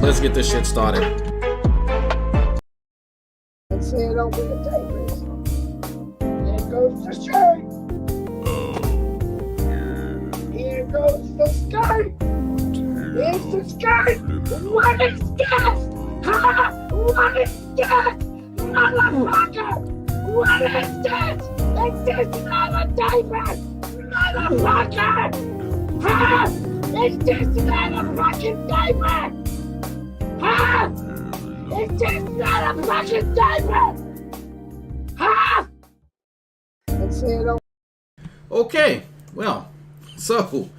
let's get this shit started. Let's say it over the diapers. There goes the shirt. Here goes the skirt. Here's the skirt. What is this? Ha! What is this? Motherfucker! What is this? This is not a diaper! Motherfucker! Ha! Is this not a fucking diaper? Ha! Is this not a fucking diaper? Ha! Let's say it over. Okay, well, so,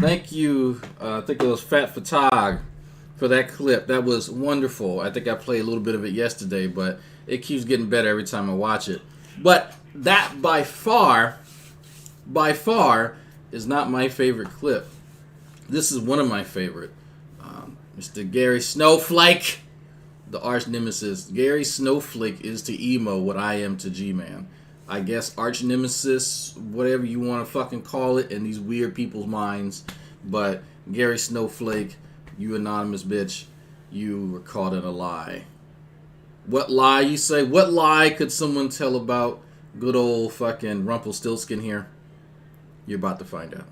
thank you, I think it was Fat Fatag for that clip. That was wonderful. I think I played a little bit of it yesterday, but it keeps getting better every time I watch it. But that by far, is not my favorite clip. This is one of my favorite. Mr. Gary Snowflake, the arch nemesis. Gary Snowflake is to emo what I am to G-Man. I guess arch nemesis, whatever you want to fucking call it in these weird people's minds. But Gary Snowflake, you anonymous bitch, you were caught in a lie. What lie, you say? What lie could someone tell about good old fucking Rumpelstiltskin here? You're about to find out.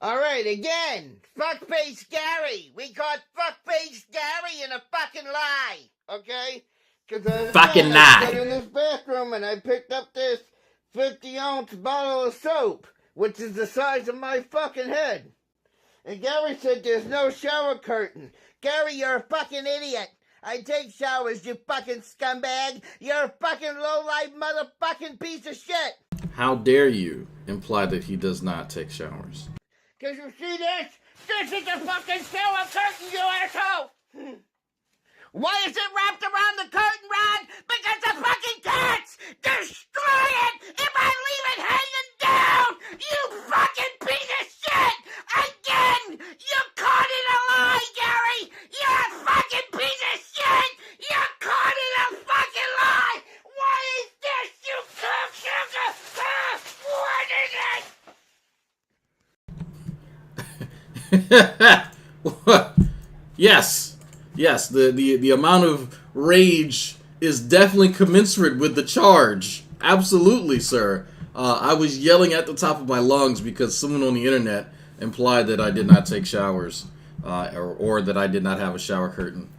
Alright, again, fuckface Gary. We caught fuckface Gary in a fucking lie, okay? Because Fucking lie. I got in this bathroom and I picked up this 50-ounce bottle of soap, which is the size of my fucking head. And Gary said there's no shower curtain. Gary, you're a fucking idiot. I take showers, you fucking scumbag. You're a fucking low-life motherfucking piece of shit. How dare you imply that he does not take showers? Cause you see this? This is a fucking shower curtain, you asshole! Why is it wrapped around the curtain rod? Because the fucking cats! Destroy it if I leave it hanging down! You fucking piece of shit! Again! You're caught in a lie, Gary! You're a fucking piece of shit! You're caught in a fucking lie! Why is this, you cocksucker? What is it? Yes, the amount of rage is definitely commensurate with the charge. Absolutely, sir. I was yelling at the top of my lungs because someone on the internet implied that I did not take showers, or that I did not have a shower curtain.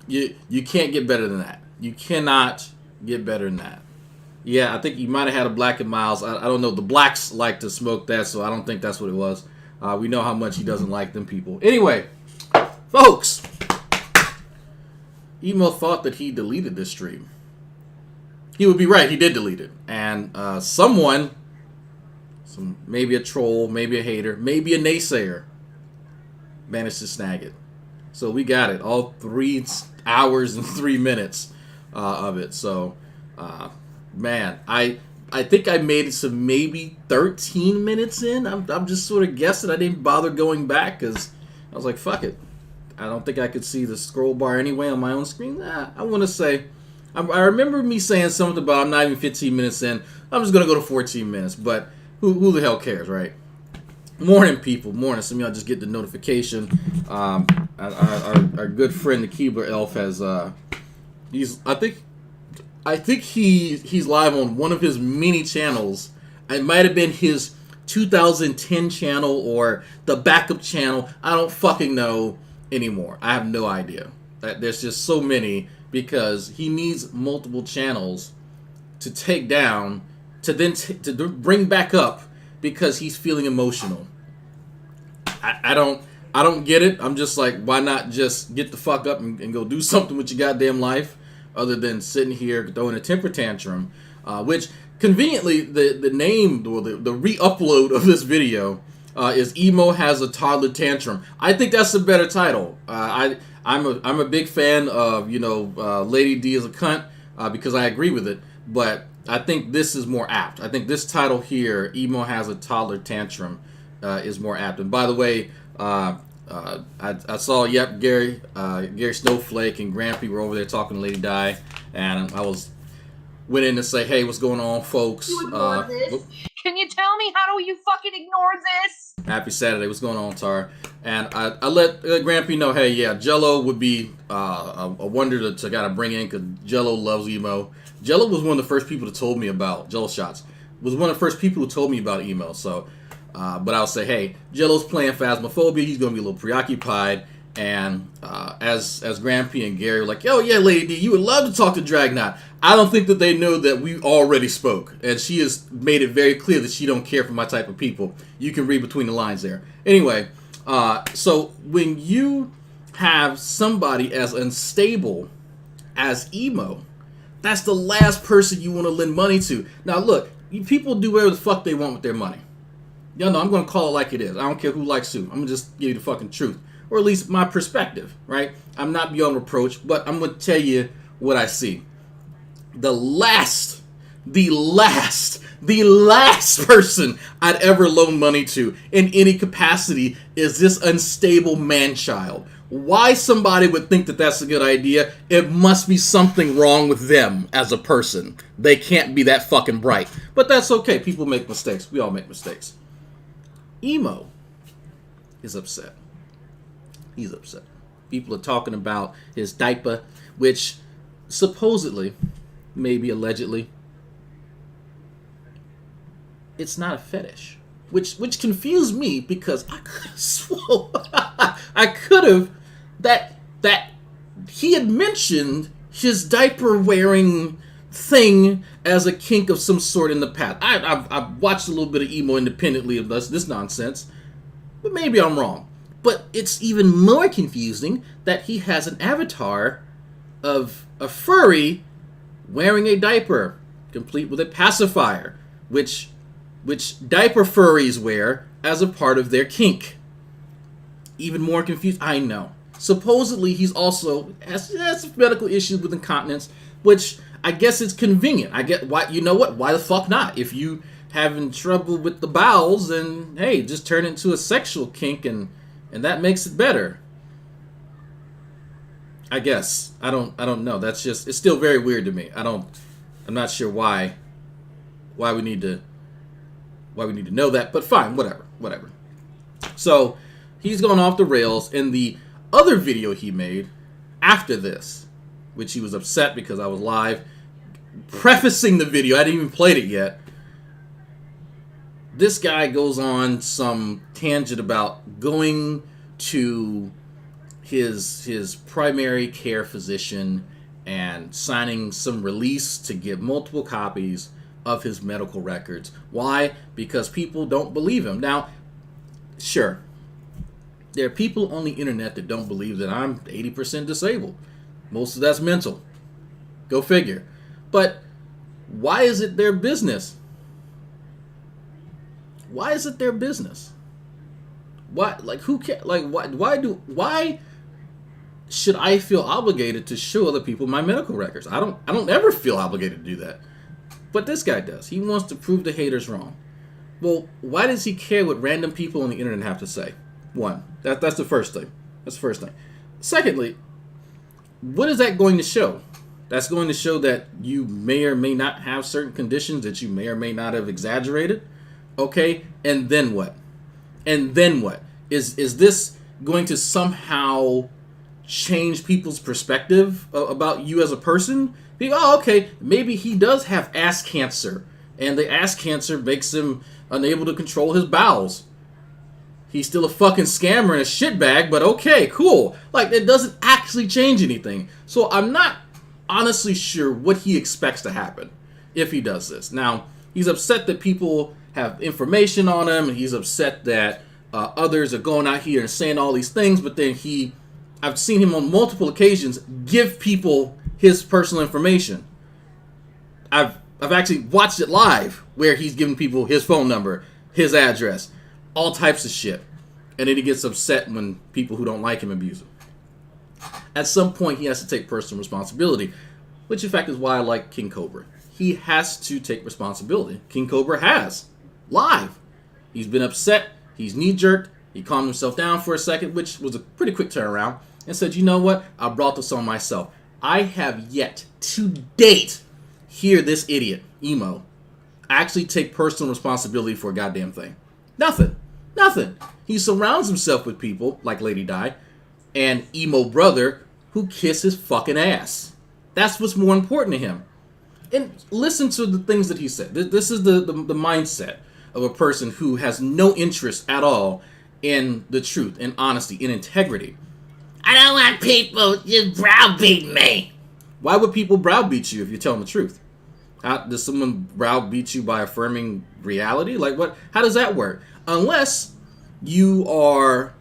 You can't get better than that. You cannot get better than that. Yeah, I think you might have had a Black and Miles. I don't know. The blacks like to smoke that, so I don't think that's what it was. We know how much he doesn't like them people. Anyway, folks, Emo thought that he deleted this stream. He would be right. He did delete it. And someone, maybe a troll, maybe a hater, maybe a naysayer, managed to snag it. So we got it. All 3 hours and 3 minutes of it. So, man, I think I made it to maybe 13 minutes in. I'm just sort of guessing. I didn't bother going back because I was like, fuck it. I don't think I could see the scroll bar anyway on my own screen. I want to say, I remember me saying something about I'm not even 15 minutes in. I'm just going to go to 14 minutes. But who the hell cares, right? Morning, people. Morning. Some of y'all just get the notification. Our good friend, the Keebler Elf, has, I think he's live on one of his many channels. It might have been his 2010 channel or the backup channel. I don't fucking know anymore. I have no idea. There's just so many because he needs multiple channels to take down to then to bring back up because he's feeling emotional. I don't get it. I'm just like, why not just get the fuck up and go do something with your goddamn life? Other than sitting here throwing a temper tantrum, which conveniently the name or the re-upload of this video is Emo Has a Toddler Tantrum. I think that's a better title. I'm a big fan of Lady D is a cunt because I agree with it, but I think this is more apt. I think this title here, Emo Has a Toddler Tantrum, is more apt. And by the way, I saw, Gary Snowflake and Grampy were over there talking to Lady Di, and I went in to say, hey, what's going on, folks? Can you tell me me. How do you fucking ignore this? Happy Saturday. What's going on, Tar? And I let Grampy know, hey, yeah, Jello would be a wonder to gotta bring in because Jello loves emo. Jello was one of the first people that told me about Jello shots. Was one of the first people who told me about emo. So, but I'll say, hey, Jello's playing Phasmophobia. He's gonna be a little preoccupied. And as Grampy and Gary were like, oh yeah, Lady D, you would love to talk to Dragnauct. I don't think that they know that we already spoke. And she has made it very clear that she don't care for my type of people. You can read between the lines there. Anyway, so when you have somebody as unstable as emo, that's the last person you want to lend money to. Now look, people do whatever the fuck they want with their money. Y'all know I'm going to call it like it is. I don't care who likes who. I'm going to just give you the fucking truth. Or at least my perspective, right? I'm not beyond reproach, but I'm going to tell you what I see. The last person I'd ever loan money to in any capacity is this unstable man-child. Why somebody would think that that's a good idea, it must be something wrong with them as a person. They can't be that fucking bright. But that's okay. People make mistakes. We all make mistakes. Emo is upset. He's upset. People are talking about his diaper, which supposedly, maybe allegedly, it's not a fetish. Which confused me because I could have swore that he had mentioned his diaper wearing thing as a kink of some sort in the past. I've watched a little bit of emo independently of this nonsense, but maybe I'm wrong. But it's even more confusing that he has an avatar of a furry wearing a diaper, complete with a pacifier, which diaper furries wear as a part of their kink. Even more confused, I know. Supposedly, he's also has medical issues with incontinence, which I guess is convenient. I get why. You know what? Why the fuck not? If you having trouble with the bowels, then hey, just turn it into a sexual kink and that makes it better. I guess. I don't know. That's just, it's still very weird to me. I'm not sure why we need to know that, but fine, whatever. So, he's gone off the rails in the other video he made after this, which he was upset because I was live prefacing the video. I didn't even played it yet. This guy goes on some tangent about going to his primary care physician and signing some release to give multiple copies of his medical records. Why? Because people don't believe him. Now, sure, there are people on the internet that don't believe that I'm 80% disabled. Most of that's mental. Go figure. But why is it their business? Why is it their business? Why, like, who cares? Like, why should I feel obligated to show other people my medical records? I don't ever feel obligated to do that. But this guy does. He wants to prove the haters wrong. Well, why does he care what random people on the internet have to say? One, that's the first thing. That's the first thing. Secondly, what is that going to show? That's going to show that you may or may not have certain conditions that you may or may not have exaggerated. Okay, and then what? And then what? Is this going to somehow change people's perspective about you as a person? Oh, okay, maybe he does have ass cancer, and the ass cancer makes him unable to control his bowels. He's still a fucking scammer and a shitbag, but okay, cool. Like, it doesn't actually change anything. So I'm not honestly sure what he expects to happen if he does this. Now, he's upset that people have information on him, and he's upset that others are going out here and saying all these things, but then I've seen him on multiple occasions give people his personal information. I've actually watched it live where he's giving people his phone number, his address, all types of shit. And then he gets upset when people who don't like him abuse him. At some point, he has to take personal responsibility, which in fact is why I like King Cobra. He has to take responsibility. King Cobra has. Live. He's been upset. He's knee-jerked. He calmed himself down for a second, which was a pretty quick turnaround, and said, you know what? I brought this on myself. I have yet to date hear this idiot, emo. actually take personal responsibility for a goddamn thing. Nothing. Nothing. He surrounds himself with people like Lady Di and emo brother who kiss his fucking ass. That's what's more important to him. And listen to the things that he said. This is the mindset of a person who has no interest at all in the truth, in honesty, in integrity. I don't want people just browbeating me. Why would people browbeat you if you're telling the truth? Does someone browbeat you by affirming reality? Like what? How does that work? Unless you are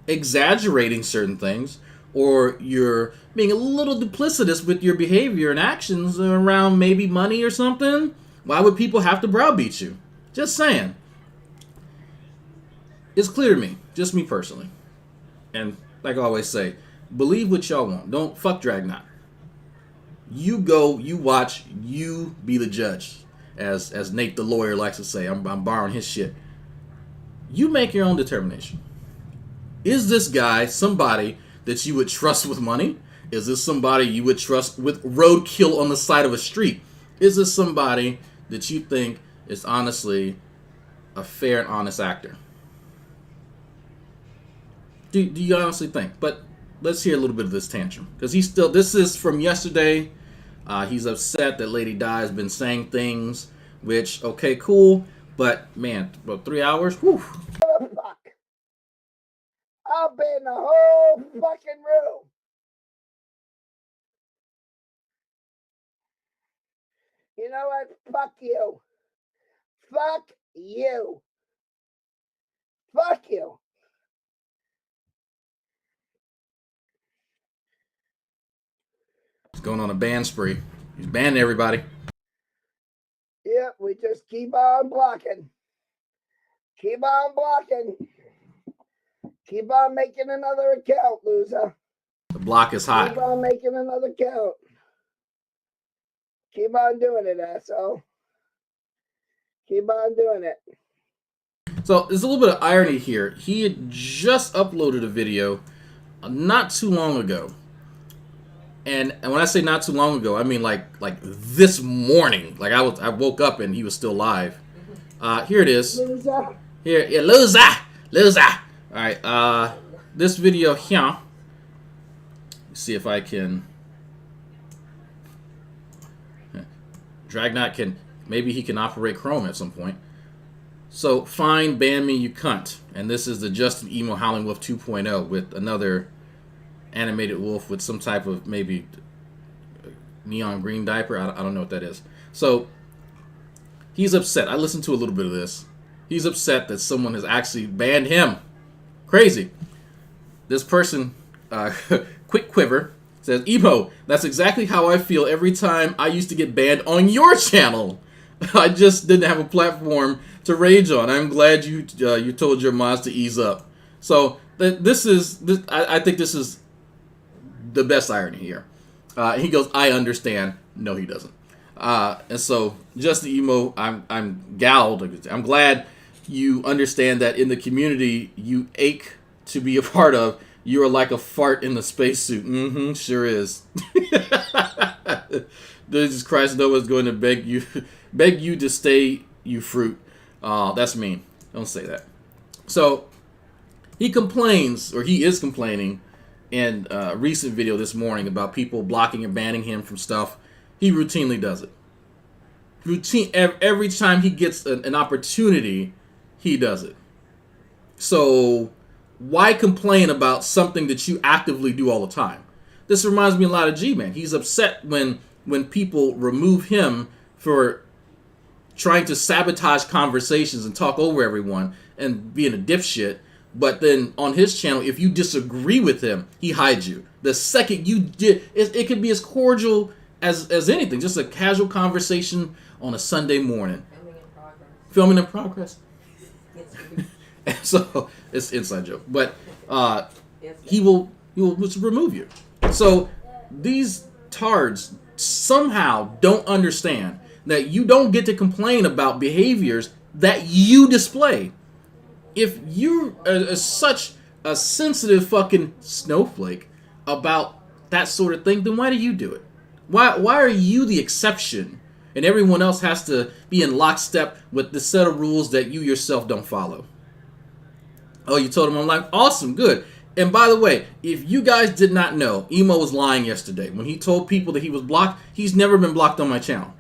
exaggerating certain things, or you're being a little duplicitous with your behavior and actions around maybe money or something. Why would people have to browbeat you? Just saying. It's clear to me, just me personally. And like I always say, believe what y'all want. Don't fuck Dragnauct. You go, you watch, you be the judge. As Nate the lawyer likes to say, I'm borrowing his shit. You make your own determination. Is this guy somebody that you would trust with money? Is this somebody you would trust with roadkill on the side of a street? Is this somebody that you think is honestly a fair and honest actor? Do you honestly think? But let's hear a little bit of this tantrum. Because this is from yesterday. He's upset that Lady Di has been saying things, which, okay, cool. But, man, about 3 hours? Whew. Fuck. I'll be in the whole fucking room. You know what? Fuck you. Fuck you. Fuck you. He's going on a ban spree. He's banning everybody. Yep, we just keep on blocking. Keep on blocking. Keep on making another account, loser. The block is hot. Keep on making another account. Keep on doing it, asshole. Keep on doing it. So there's a little bit of irony here. He had just uploaded a video not too long ago. And when I say not too long ago, I mean like this morning. Like I woke up and he was still live. Here it is. Loser. Here, yeah, loser. All right, this video here. Let's see if I can. Dragnauct can, maybe he can operate Chrome at some point. So, fine, ban me, you cunt. And this is the Justin Emo Howling Wolf 2.0 with another animated wolf with some type of maybe neon green diaper. I don't know what that is. So, he's upset. I listened to a little bit of this. He's upset that someone has actually banned him. Crazy. This person, Quick Quiver, says, Emo, that's exactly how I feel every time I used to get banned on your channel. I just didn't have a platform to rage on. I'm glad you told your mods to ease up. So I think this is the best irony here. He goes, I understand. No, he doesn't. And so just the emo, I'm galled. I'm glad you understand that in the community you ache to be a part of. You are like a fart in the spacesuit. Mm-hmm, sure is. Jesus Christ, no one's going to beg you to stay, you fruit. That's mean. Don't say that. So he complains, or he is complaining, in a recent video this morning about people blocking and banning him from stuff. He routinely does it. Every time he gets an opportunity, he does it. So why complain about something that you actively do all the time? This reminds me a lot of G-Man. He's upset when people remove him for trying to sabotage conversations and talk over everyone and being a dipshit. But then on his channel, if you disagree with him, he hides you. The second you did, it could be as cordial as anything, just a casual conversation on a Sunday morning. Filming in progress. So it's an inside joke, but he will just remove you. So these tards somehow don't understand that you don't get to complain about behaviors that you display. If you are such a sensitive fucking snowflake about that sort of thing, then why do you do it? Why are you the exception And everyone else has to be in lockstep with the set of rules that you yourself don't follow. Oh, you told him I'm like, awesome, good. And by the way, if you guys did not know, Emo was lying yesterday. When he told people that he was blocked, he's never been blocked on my channel.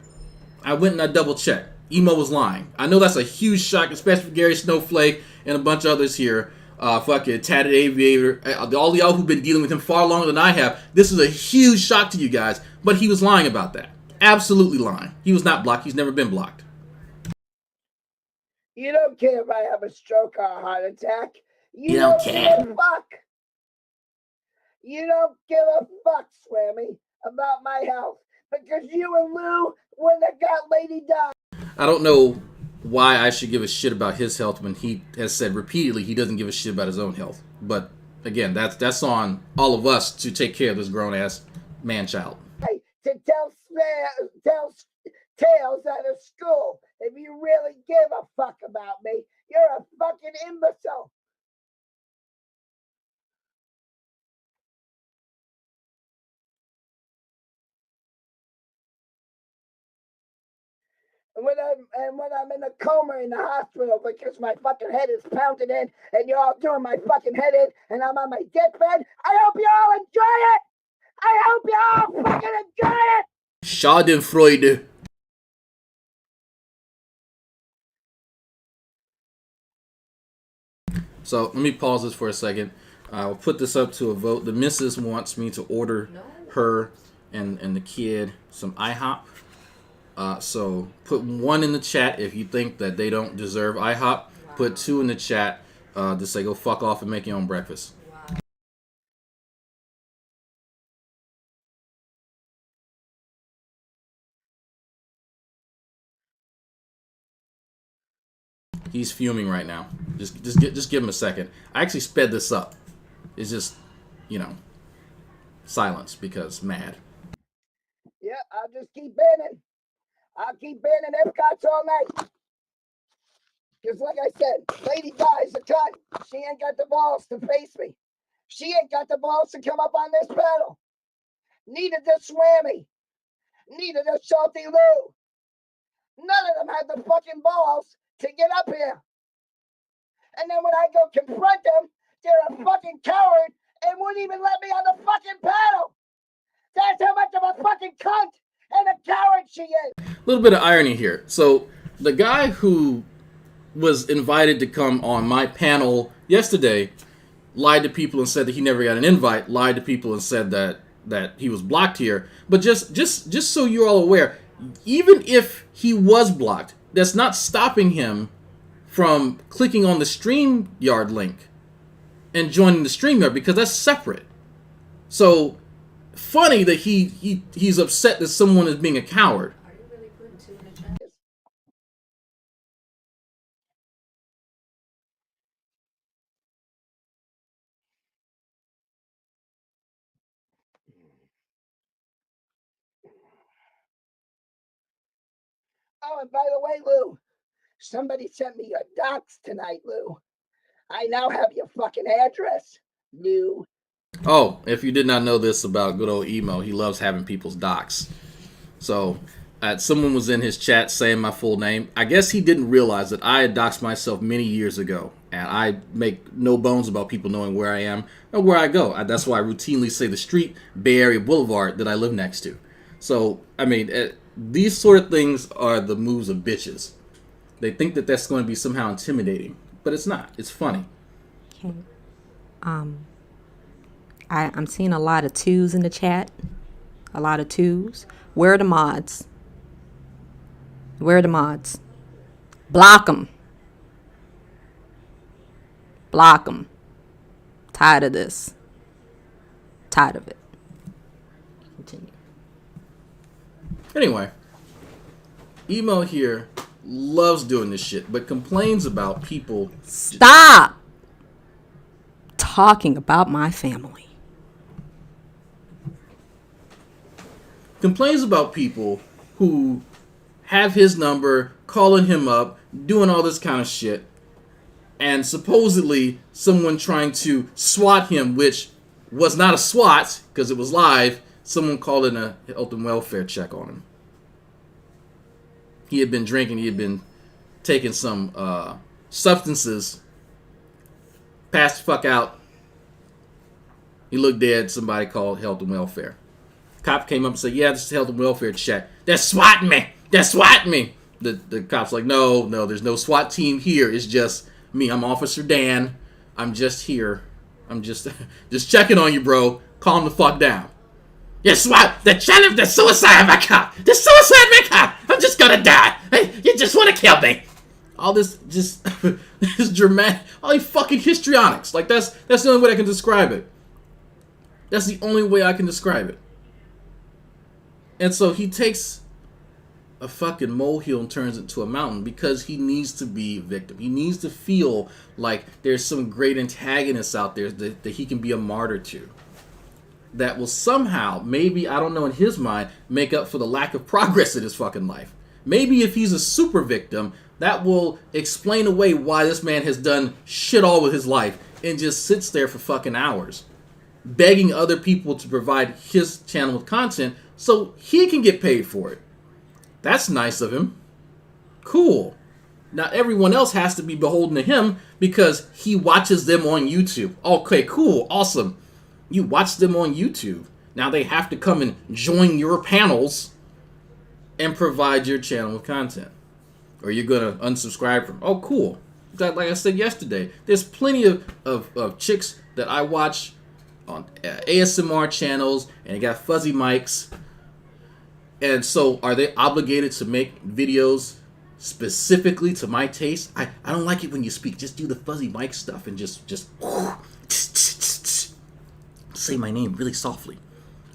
I went and I double checked. Emo was lying. I know that's a huge shock, especially for Gary Snowflake and a bunch of others here. Fucking Tatted Aviator. All y'all who've been dealing with him far longer than I have. This is a huge shock to you guys. But he was lying about that. Absolutely lying. He was not blocked. He's never been blocked. You don't care if I have a stroke or a heart attack. You don't care. Give a fuck. You don't give a fuck, Swammy, about my health. Because you and Lou wouldn't have got Lady Di. I don't know why I should give a shit about his health when he has said repeatedly he doesn't give a shit about his own health. But again, that's on all of us to take care of this grown-ass man-child. Hey, to tell tales out of school. If you really give a fuck about me, you're a fucking imbecile. And when I'm in a coma in the hospital because my fucking head is pounded in and you're all doing my fucking head in and I'm on my deathbed, I hope you all enjoy it. I hope you all fucking enjoy it. Schadenfreude. So let me pause this for a second. I'll put this up to a vote. The missus wants me to order her and the kid some IHOP. So put 1 in the chat if you think that they don't deserve IHOP. Wow. Put 2 in the chat to say go fuck off and make your own breakfast. Wow. He's fuming right now. Just give him a second. I actually sped this up. It's just, silence because mad. Yeah, I'll just keep banning. I'll keep banning Epcots all night. Because like I said, Lady Di's a cunt. She ain't got the balls to face me. She ain't got the balls to come up on this panel. Neither does Swammy. Neither does Salty Lou. None of them had the fucking balls to get up here. And then when I go confront them, they're a fucking coward and wouldn't even let me on the fucking panel. That's how much of a fucking cunt and a coward she is. A little bit of irony here. So the guy who was invited to come on my panel yesterday lied to people and said that he never got an invite, lied to people and said that he was blocked here. But just so you're all aware, even if he was blocked, that's not stopping him from clicking on the StreamYard link and joining the StreamYard because that's separate. So funny that he's upset that someone is being a coward. Are you really putting 2 in the chat? Oh, and by the way, Lou, somebody sent me your docs tonight, Lou. I now have your fucking address, Lou. Oh, if you did not know this about good old Emo, he loves having people's docs. So, someone was in his chat saying my full name. I guess he didn't realize that I had doxed myself many years ago. And I make no bones about people knowing where I am or where I go. That's why I routinely say the street, Bay Area Boulevard, that I live next to. So, I mean, these sort of things are the moves of bitches. They think that that's going to be somehow intimidating. But it's not. It's funny. Okay. I'm seeing a lot of 2s in the chat. A lot of 2s. Where are the mods? Where are the mods? Block them. Block them. Tired of this. Tired of it. Continue. Anyway, Emo here loves doing this shit, but complains about people. Stop talking about my family. Complains about people who have his number, calling him up, doing all this kind of shit, and supposedly someone trying to swat him, which was not a swat because it was live. Someone called in a health and welfare check on him. He had been drinking. He had been taking some substances. Passed the fuck out. He looked dead. Somebody called health and welfare. Cop came up and said, "Yeah, this is health and welfare check. They're swatting me. They're swatting me." The cop's like, no, there's no SWAT team here. It's just me. I'm Officer Dan. I'm just here. I'm just checking on you, bro. Calm the fuck down. Yeah, SWAT. They're suicide my cop. They're suicide my cop. I'm just gonna die. Hey, you just want to kill me. All this just this dramatic. All these fucking histrionics. Like that's the only way I can describe it. That's the only way I can describe it. And so he takes a fucking molehill and turns it into a mountain because he needs to be a victim. He needs to feel like there's some great antagonists out there that he can be a martyr to. That will somehow, maybe, I don't know, in his mind, make up for the lack of progress in his fucking life. Maybe if he's a super victim, that will explain away why this man has done shit all with his life and just sits there for fucking hours, begging other people to provide his channel with content so he can get paid for it. That's nice of him. Cool. Not everyone else has to be beholden to him because he watches them on YouTube. Okay, cool. Awesome. You watch them on YouTube. Now they have to come and join your panels and provide your channel with content. Or you're going to unsubscribe from. Oh, cool. Like I said yesterday, there's plenty of chicks that I watch on ASMR channels and they got fuzzy mics. And so are they obligated to make videos specifically to my taste? I don't like it when you speak. Just do the fuzzy mic stuff and just say my name really softly.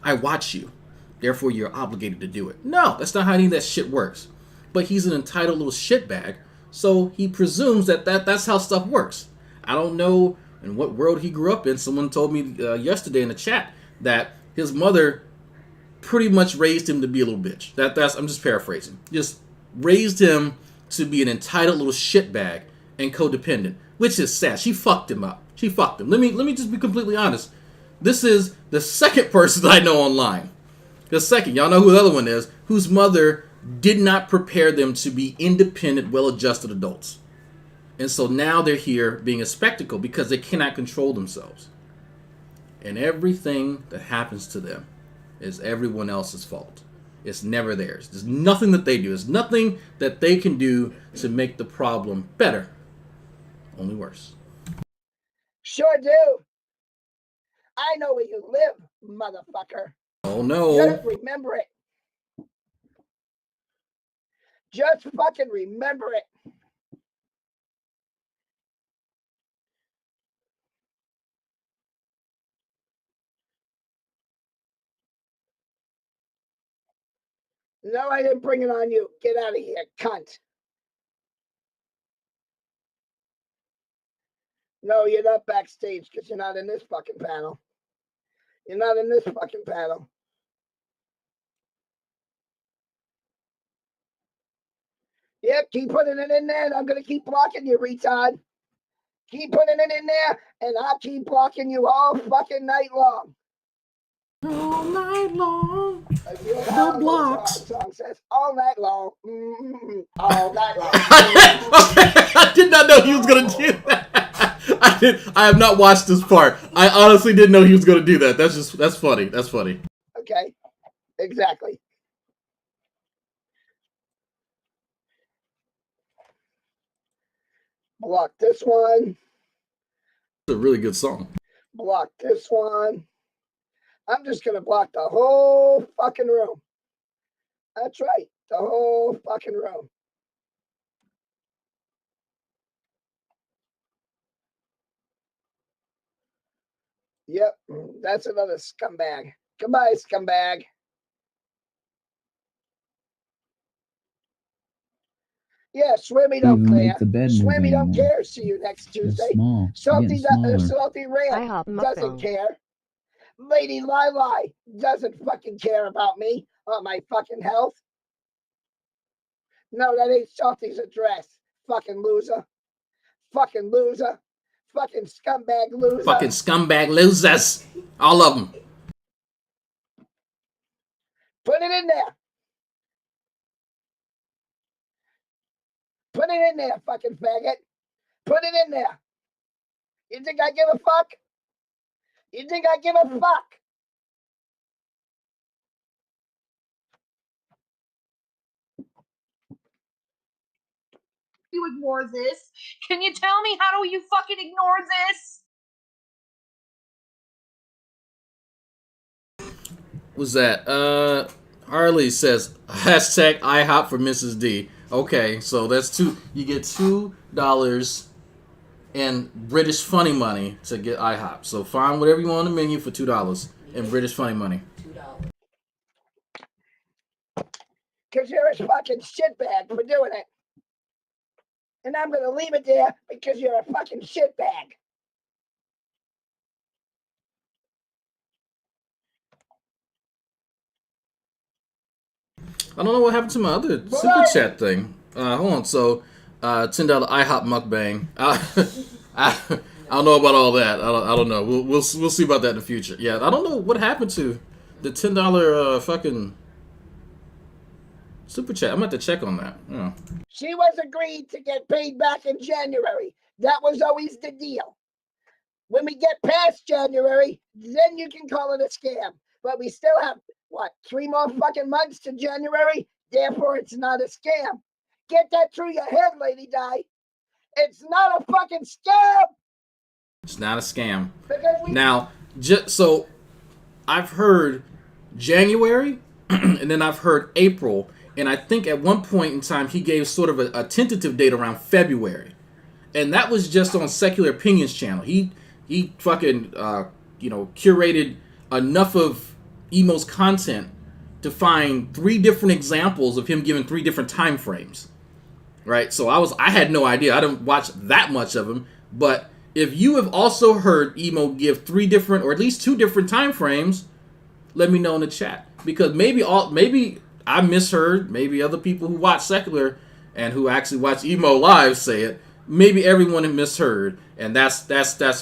I watch you. Therefore, you're obligated to do it. No, that's not how any of that shit works. But he's an entitled little shitbag, so he presumes that's how stuff works. I don't know in what world he grew up in. Someone told me yesterday in the chat that his mother pretty much raised him to be a little bitch. I'm just paraphrasing. Just raised him to be an entitled little shitbag and codependent, which is sad. She fucked him up. She fucked him. Let me just be completely honest. This is the second person that I know online. The second, y'all know who the other one is, whose mother did not prepare them to be independent, well-adjusted adults. And so now they're here being a spectacle because they cannot control themselves. And everything that happens to them is everyone else's fault. It's never theirs. There's nothing that they do. There's nothing that they can do to make the problem better. Only worse. Sure do. I know where you live, motherfucker. Oh no. Just remember it. Just fucking remember it. No, I didn't bring it on you. Get out of here, cunt. No, you're not backstage because you're not in this fucking panel. You're not in this fucking panel. Yep, keep putting it in there, and I'm going to keep blocking you, retard. Keep putting it in there, and I'll keep blocking you all fucking night long. All night long. The blocks. Song says all night long. All night long. I did not know he was going to do that. I have not watched this part. I honestly didn't know he was going to do that. That's funny. That's funny. Okay, exactly. Block this one. It's a really good song. Block this one. I'm just going to block the whole fucking room. That's right. The whole fucking room. Yep. That's another scumbag. Goodbye, scumbag. Yeah, Swimmy don't care. Swimmy don't care. See you next Tuesday. Salty Ray doesn't care. Lady Lili doesn't fucking care about me or my fucking health. No, that ain't Salty's address. Fucking loser. Fucking loser. Fucking scumbag loser. Fucking scumbag losers. All of them. Put it in there. Put it in there, fucking faggot. Put it in there. You think I give a fuck? You think I give a fuck? You ignore this. Can you tell me how do you fucking ignore this? Was that? Harley says hashtag IHOP for Mrs. D. Okay, so that's two. You get $2 in British funny money to get IHOP. So find whatever you want on the menu for $2 in British funny money. Because you're a fucking shitbag for doing it. And I'm gonna leave it there because you're a fucking shitbag. I don't know what happened to my other super chat thing. Hold on. So, $10 IHOP mukbang. I don't know about all that. I don't know. We'll see about that in the future. Yeah, I don't know what happened to the $10 fucking super chat. I'm gonna have to check on that. Yeah. She was agreed to get paid back in January. That was always the deal. When we get past January, then you can call it a scam. But we still have, what, 3 more fucking months to January? Therefore, it's not a scam. Get that through your head, Lady Di. It's not a fucking scam. It's not a scam. Because Now, just so I've heard January, and then I've heard April, and I think at one point in time he gave sort of a tentative date around February, and that was just on Secular Opinions channel. He fucking curated enough of Emo's content to find 3 different examples of him giving 3 different time frames. Right? So I had no idea. I didn't watch that much of him, but if you have also heard Emo give 3 different, or at least 2 different time frames, let me know in the chat, because maybe I misheard. Maybe other people who watch Secular and who actually watch Emo live say it. Maybe everyone had misheard, and that's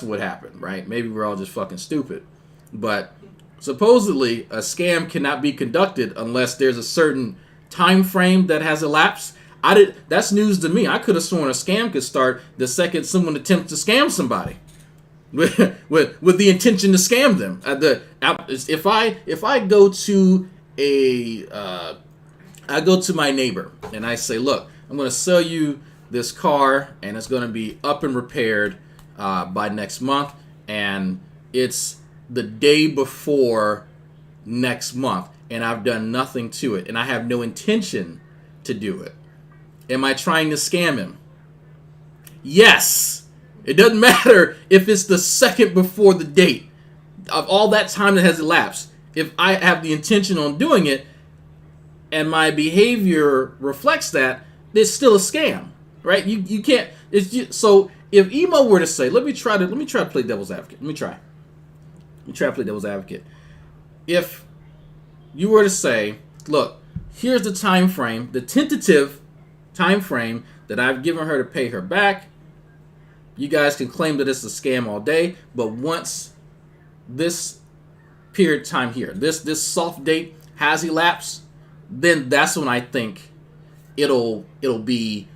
what happened, right? Maybe we're all just fucking stupid. But supposedly a scam cannot be conducted unless there's a certain time frame that has elapsed. That's news to me. I could have sworn a scam could start the second someone attempts to scam somebody, with the intention to scam them. If I go to I go to my neighbor and I say, look, I'm going to sell you this car and it's going to be up and repaired by next month, and it's the day before next month, and I've done nothing to it, and I have no intention to do it. Am I trying to scam him? Yes. It doesn't matter if it's the second before the date of all that time that has elapsed. If I have the intention on doing it and my behavior reflects that, it's still a scam, right? You can't. So if Emo were to say, let me try to play devil's advocate. Let me try to play devil's advocate. If you were to say, look, here's the time frame, the tentative time frame that I've given her to pay her back. You guys can claim that it's a scam all day, but once this period of time here, this soft date has elapsed, then that's when I think it'll be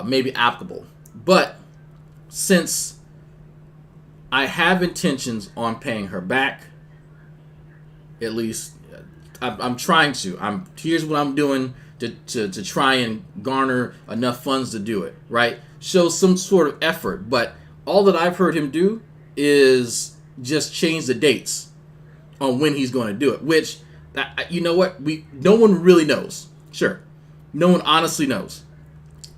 maybe applicable. But since I have intentions on paying her back, at least I'm trying to. Here's what I'm doing to try and garner enough funds to do it, right? Show some sort of effort. But all that I've heard him do is just change the dates on when he's going to do it, which, you know what, no one really knows. Sure, no one honestly knows.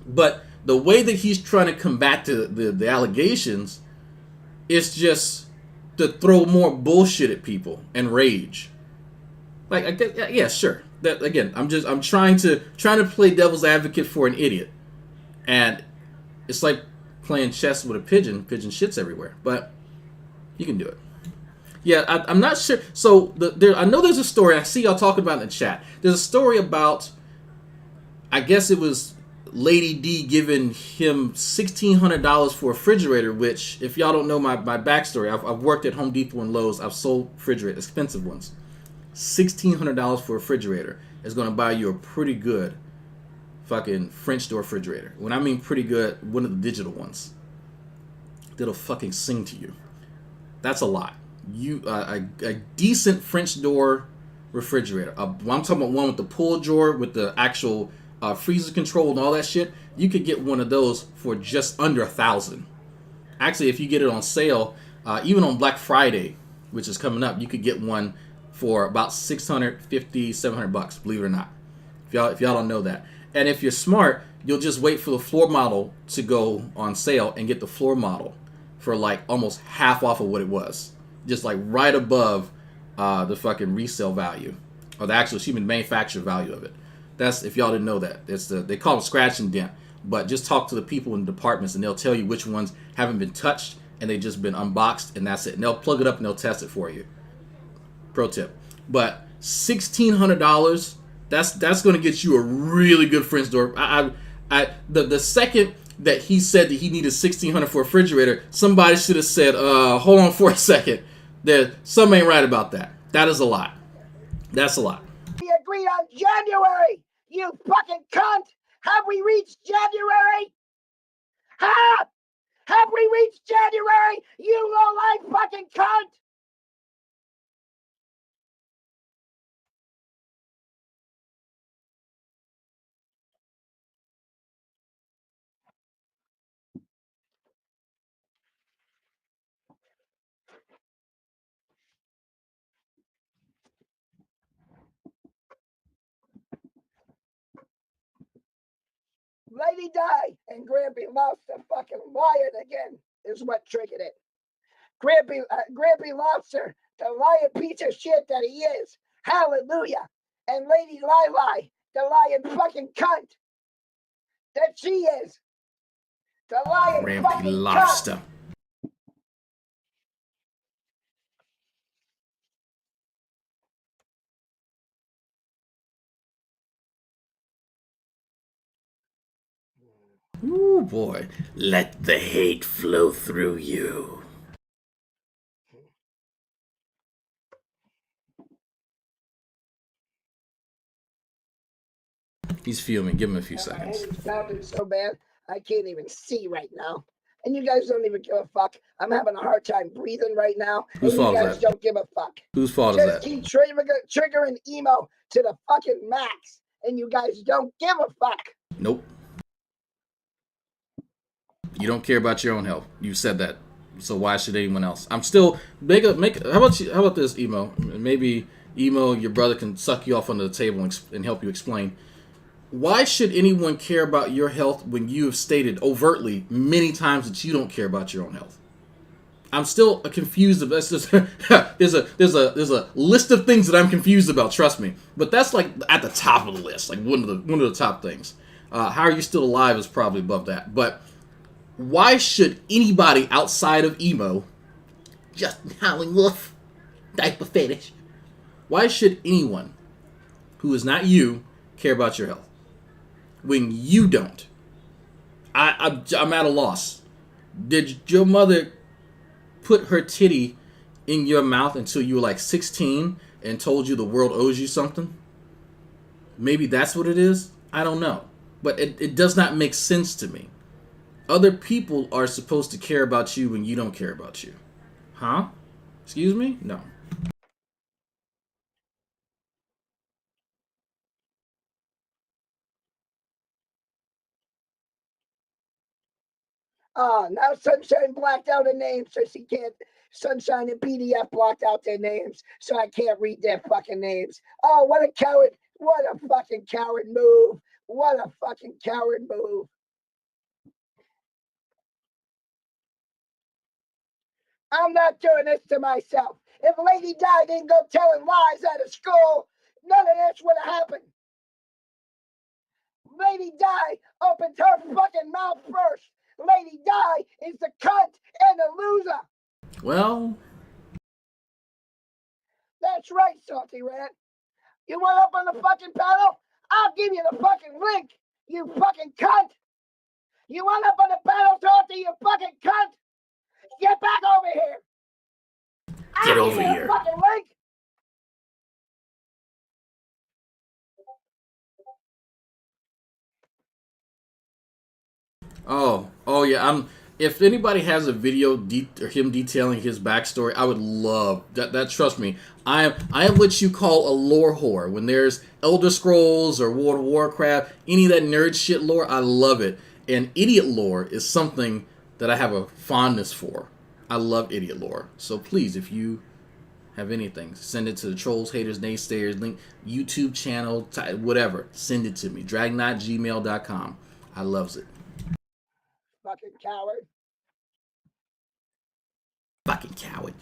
But the way that he's trying to combat the allegations is just to throw more bullshit at people and rage. Like, I guess, yeah, sure. That again, I'm trying to play devil's advocate for an idiot, and it's like playing chess with a pigeon. Pigeon shits everywhere, but you can do it. Yeah, I'm not sure. So I know there's a story. I see y'all talking about it in the chat. There's a story about, I guess it was Lady D giving him $1,600 for a refrigerator, which, if y'all don't know my backstory, I've worked at Home Depot and Lowe's. I've sold refrigerators, expensive ones. $1,600 for a refrigerator is going to buy you a pretty good fucking French door refrigerator. When I mean pretty good, one of the digital ones that'll fucking sing to you. That's a lot. A decent French door refrigerator. I'm talking about one with the pull drawer with the actual freezer control and all that shit. You could get one of those for just under $1,000. Actually, if you get it on sale, even on Black Friday, which is coming up, you could get one for about $650, $700. Believe it or not, if y'all don't know that. And if you're smart, you'll just wait for the floor model to go on sale and get the floor model for like almost half off of what it was, just like right above the fucking resale value or the actual manufacturer value of it. That's, if y'all didn't know that, it's they call it scratch and dent. But just talk to the people in the departments and they'll tell you which ones haven't been touched and they just been unboxed, and that's it. And they'll plug it up and they'll test it for you. Pro tip. But $1,600, that's going to get you a really good French door. The second that he said that he needed $1,600 for a refrigerator, somebody should have said, hold on for a second. There, something ain't right about that. That is a lot. That's a lot. We agreed on January, you fucking cunt! Have we reached January? Ha! Have we reached January, you low-life fucking cunt? Lady Di and Grampy Lobster fucking wired again is what triggered it. Grampy Lobster, the lion piece of shit that he is. Hallelujah. And Lady Lili, the lion fucking cunt that she is. The lion Grampy fucking Lobster. Cunt. Ooh, boy. Let the hate flow through you. He's fuming. Give him a few seconds. My head is pounding so bad, I can't even see right now. And you guys don't even give a fuck. I'm having a hard time breathing right now. Whose fault you is guys that? don't give a fuck. Whose fault is Just that? keep triggering emo to the fucking max. And you guys don't give a fuck. Nope. You don't care about your own health. You said that. So why should anyone else? I'm still make. How about this, emo? Maybe emo, your brother can suck you off under the table and help you explain. Why should anyone care about your health when you have stated overtly many times that you don't care about your own health? I'm still confused about this. There's a list of things that I'm confused about. Trust me, but that's like at the top of the list, like one of the top things. How are you still alive is probably above that. But why should anybody outside of emo, just howling wolf, diaper fetish? Why should anyone who is not you care about your health when you don't? I'm at a loss. Did your mother put her titty in your mouth until you were like 16 and told you the world owes you something? Maybe that's what it is. I don't know. But it does not make sense to me. Other people are supposed to care about you when you don't care about you. Huh? Excuse me? No. Now Sunshine blacked out a name so she can't. Sunshine and PDF blocked out their names so I can't read their fucking names. Oh, what a coward. What a fucking coward move. What a fucking coward move. I'm not doing this to myself. If Lady Di didn't go telling lies out of school, none of this would have happened. Lady Di opened her fucking mouth first. Lady Di is the cunt and the loser. Well, that's right, Salty Rat. You want up on the fucking panel? I'll give you the fucking link, you fucking cunt. You want up on the panel, Salty, you fucking cunt? Get back over here. Get I'll over give you here. the fucking link. Oh yeah. If anybody has a video or him detailing his backstory, I would love that. Trust me, I am what you call a lore whore. When there's Elder Scrolls or World of Warcraft, any of that nerd shit lore, I love it. And idiot lore is something that I have a fondness for. I love idiot lore. So please, if you have anything, send it to the trolls, haters, naysayers, link, YouTube channel, whatever. Send it to me. Dragnauct@gmail.com. I loves it. Fucking coward. Fucking coward.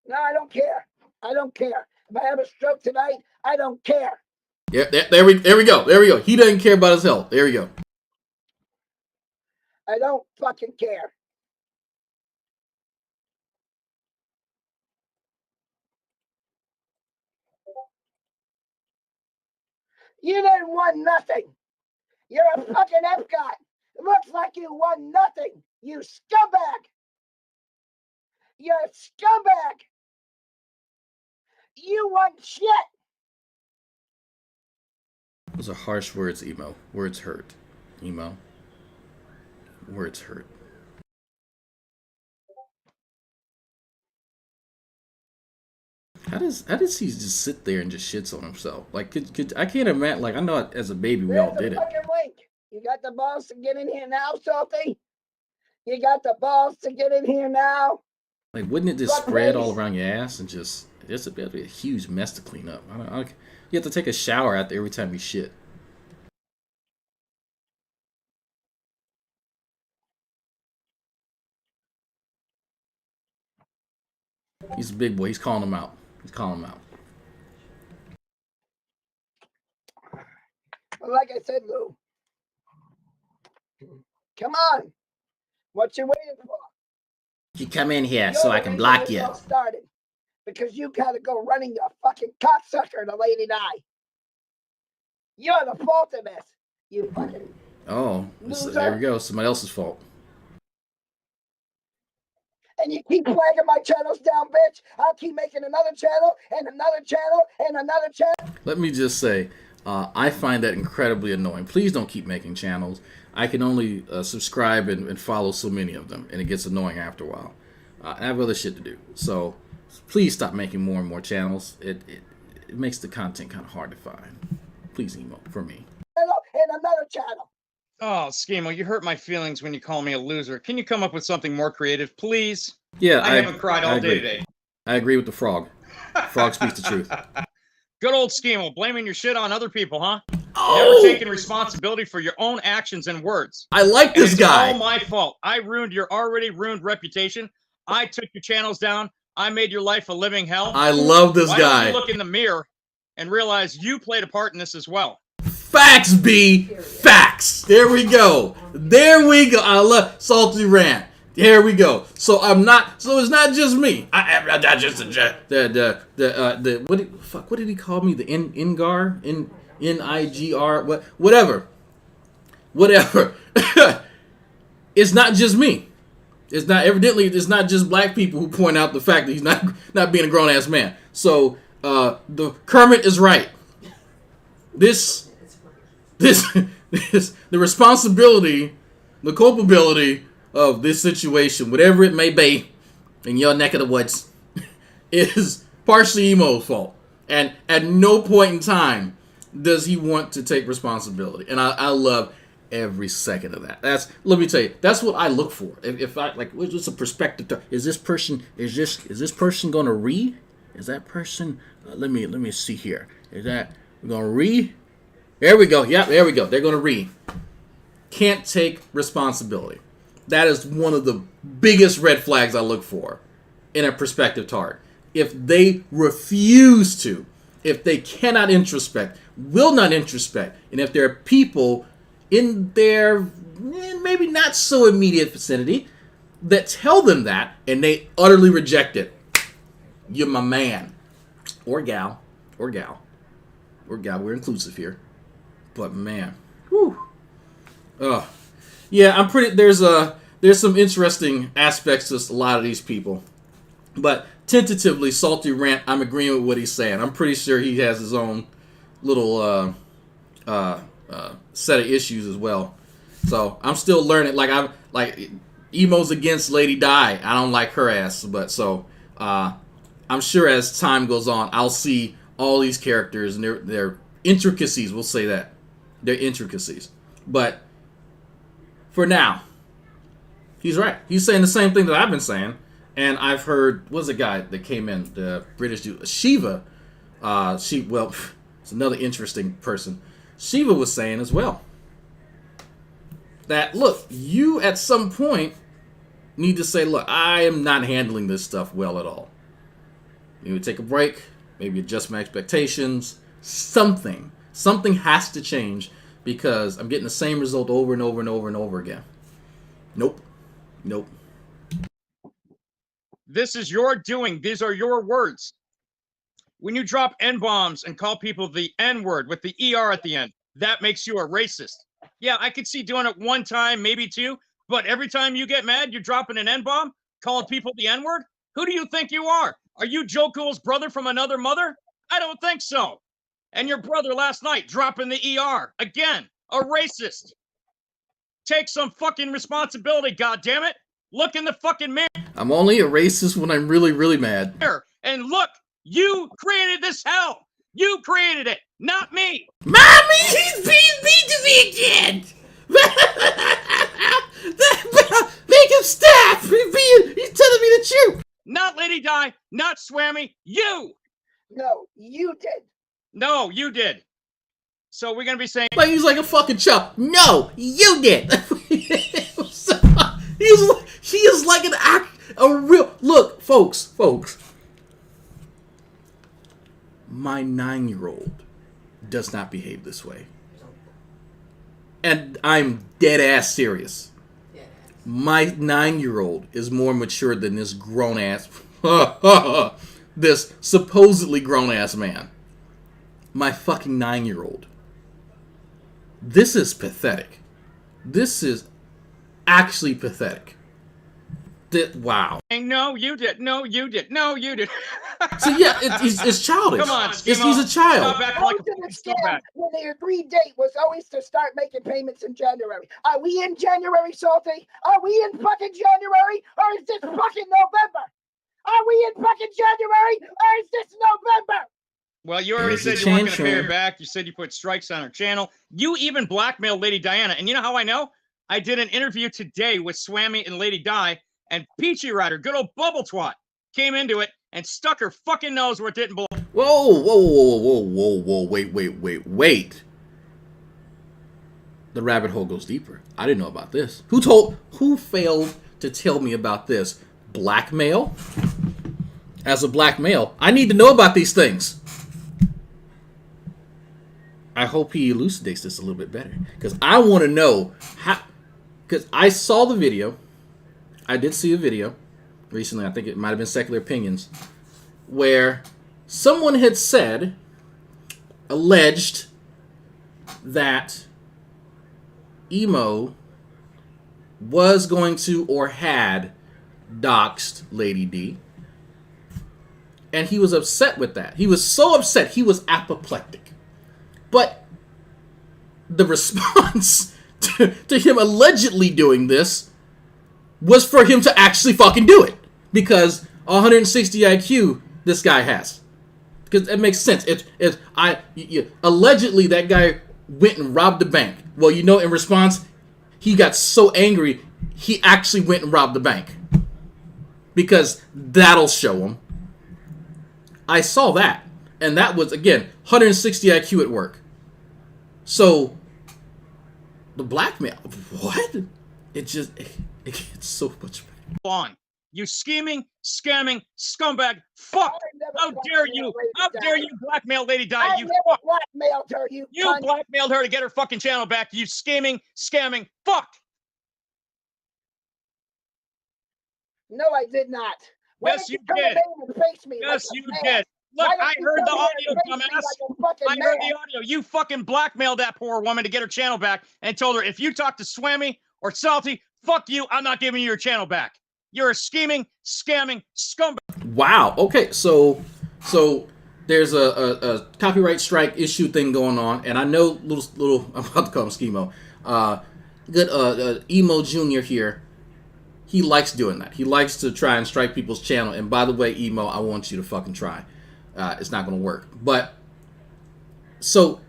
No, I don't care. I don't care. If I have a stroke tonight, I don't care. Yeah, there we go. There we go. He doesn't care about his health. There we go. I don't fucking care. You didn't won nothing. You're a fucking Epcot. It looks like you won nothing. You scumbag. You're a scumbag. You won shit. Those are harsh words, Emo. Words hurt. Emo. Words hurt. How does he just sit there and just shits on himself? Like, could I can't imagine. Like, I know as a baby we all did it. Fucking link. You got the balls to get in here now, Salty? You got the balls to get in here now? Like, wouldn't it just spread all around your ass and just it's a huge mess to clean up? You have to take a shower after every time you shit. He's a big boy. He's calling him out. He's calling him out. Well, like I said, Lou, come on. What you waiting for? You come in here so I can block you. Started because you gotta go running your fucking cocksucker to Lady Di. You're the fault of this. You fucking. Oh, there we go. Somebody else's fault. And you keep flagging my channels down, bitch. I'll keep making another channel and another channel and another channel. Let me just say, I find that incredibly annoying. Please don't keep making channels. I can only subscribe and follow so many of them, and it gets annoying after a while. I have other shit to do. So please stop making more and more channels. It makes the content kind of hard to find. Please, Emo, for me. And another channel. Oh, Schemo, you hurt my feelings when you call me a loser. Can you come up with something more creative, please? Yeah, I haven't cried all day today. I agree with the frog. Frog speaks the truth. Good old Schemo, blaming your shit on other people, huh? Oh! Never taking responsibility for your own actions and words. I like this guy. It's all my fault. I ruined your already ruined reputation. I took your channels down. I made your life a living hell. I love this Why guy. don't you look in the mirror and realize you played a part in this as well? Facts, B. Facts. There we go. There we go. I love Salty Rant. There we go. So I'm not. So it's not just me. I'm not just what did he call me? The Ingar, Nigr. Whatever. It's not just me. It's not just black people who point out the fact that he's not being a grown ass man. So the Kermit is right. The responsibility, the culpability of this situation, whatever it may be, in your neck of the woods, is partially Emo's fault. And at no point in time does he want to take responsibility. And I love every second of that. Let me tell you, that's what I look for. If I like, what's a perspective? Is this person going to read? Is that person? Let me see here. Is that going to read? There we go. Yeah, there we go. They're going to read. Can't take responsibility. That is one of the biggest red flags I look for in a prospective target. If they refuse to, if they cannot introspect, will not introspect, and if there are people in their maybe not so immediate vicinity that tell them that and they utterly reject it, you're my man. Or gal. We're inclusive here. But man, whew. Yeah, I'm pretty. There's some interesting aspects to a lot of these people, but tentatively, Salty Rant, I'm agreeing with what he's saying. I'm pretty sure he has his own little set of issues as well. So I'm still learning. Like I'm like emo's against Lady Di. I don't like her ass, but so I'm sure as time goes on, I'll see all these characters and their intricacies. We'll say that their intricacies. But for now, he's right. He's saying the same thing that I've been saying, and I've heard what's the guy that came in, the British dude, Shiva. Well, it's another interesting person. Shiva was saying as well that, look, you at some point need to say, look, I am not handling this stuff well at all. Maybe take a break, maybe adjust my expectations. Something has to change because I'm getting the same result over and over and over and over again. Nope. This is your doing. These are your words. When you drop N-bombs and call people the N-word with the ER at the end, that makes you a racist. Yeah, I could see doing it one time, maybe two, but every time you get mad, you're dropping an N-bomb, calling people the N-word? Who do you think you are? Are you Joe Cool's brother from another mother? I don't think so. And your brother last night dropping the ER. Again, a racist. Take some fucking responsibility, goddammit. Look in the fucking mirror. I'm only a racist when I'm really, really mad. And look, you created this hell. You created it, not me. Mommy, he's being mean to me again. Make him stop. He's telling me the truth. Not Lady Di, not Swammy, you. No, you did. No, you did. So we're gonna be saying Like he's like a fucking child. No, you did. He is like a real look, folks. My 9-year-old does not behave this way. And I'm dead ass serious. My 9-year-old is more mature than this grown ass, this supposedly grown ass man. My fucking 9-year-old. This is pathetic. This is actually pathetic. Wow. no, you did. No, you did. No, you did. So yeah, it's childish. Come on, he's Schemo. a child. Stop acting Most like of a the fucking scam scumbag. when they agreed date was always to start making payments in January. Are we in January, Salty? Are we in fucking January? Or is this fucking November? Are we in fucking January? Or is this November? Well, you already There's a said you weren't change going to pay her here. back. You said you put strikes on her channel. You even blackmailed Lady Diana. And you know how I know? I did an interview today with Swammy and Lady Di, and Peachy Rider, good old bubble twat, came into it and stuck her fucking nose where it didn't belong. Whoa, wait. The rabbit hole goes deeper. I didn't know about this. Who failed to tell me about this? Blackmail? As a black male, I need to know about these things. I hope he elucidates this a little bit better. Because I want to know how... Because I saw the video. I did see a video recently. I think it might have been Secular Opinions. Where someone had alleged that Emo was going to or had doxed Lady D. And he was upset with that. He was so upset, he was apoplectic. But the response to him allegedly doing this was for him to actually fucking do it. Because 160 IQ this guy has. Because it makes sense. Allegedly that guy went and robbed the bank. Well, you know, in response, he got so angry, he actually went and robbed the bank. Because that'll show him. I saw that. And that was, again, 160 IQ at work. So, the blackmail, what? It gets so much better. You scheming, scamming, scumbag, fuck! How dare you? How dare you blackmail Lady Di? I You never fuck! blackmailed her, you You cunt. blackmailed her to get her fucking channel back. You scheming, scamming, fuck! No, I did not. Why Yes, did you come did. in and face me Yes, like a you man? did. Look, Why don't I you heard come the in audio, and face me dumbass. like a fucking I heard man? the audio. You fucking blackmailed that poor woman to get her channel back and told her, if you talk to Swammy or Salty, fuck you, I'm not giving you your channel back. You're a scheming, scamming scumbag. Wow. Okay, so there's a copyright strike issue thing going on, and I know little I'm about to call him Schemo. Good Emo Junior here. He likes doing that. He likes to try and strike people's channel. And by the way, Emo, I want you to fucking try. It's not going to work. But so,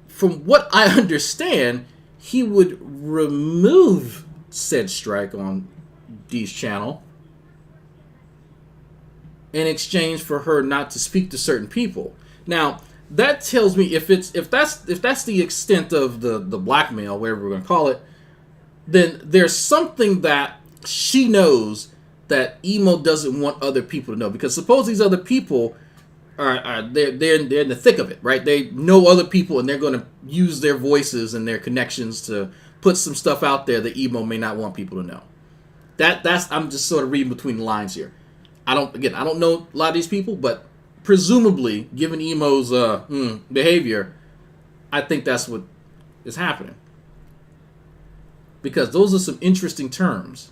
from what I understand, he would remove said strike on Dee's channel in exchange for her not to speak to certain people. Now, that tells me if that's the extent of the blackmail, whatever we're going to call it, then there's something that she knows that Emo doesn't want other people to know. Because suppose these other people they're in the thick of it, right? They know other people and they're going to use their voices and their connections to put some stuff out there that Emo may not want people to know. That's I'm just sort of reading between the lines here. I don't know a lot of these people, but presumably, given Emo's behavior, I think that's what is happening. Because those are some interesting terms.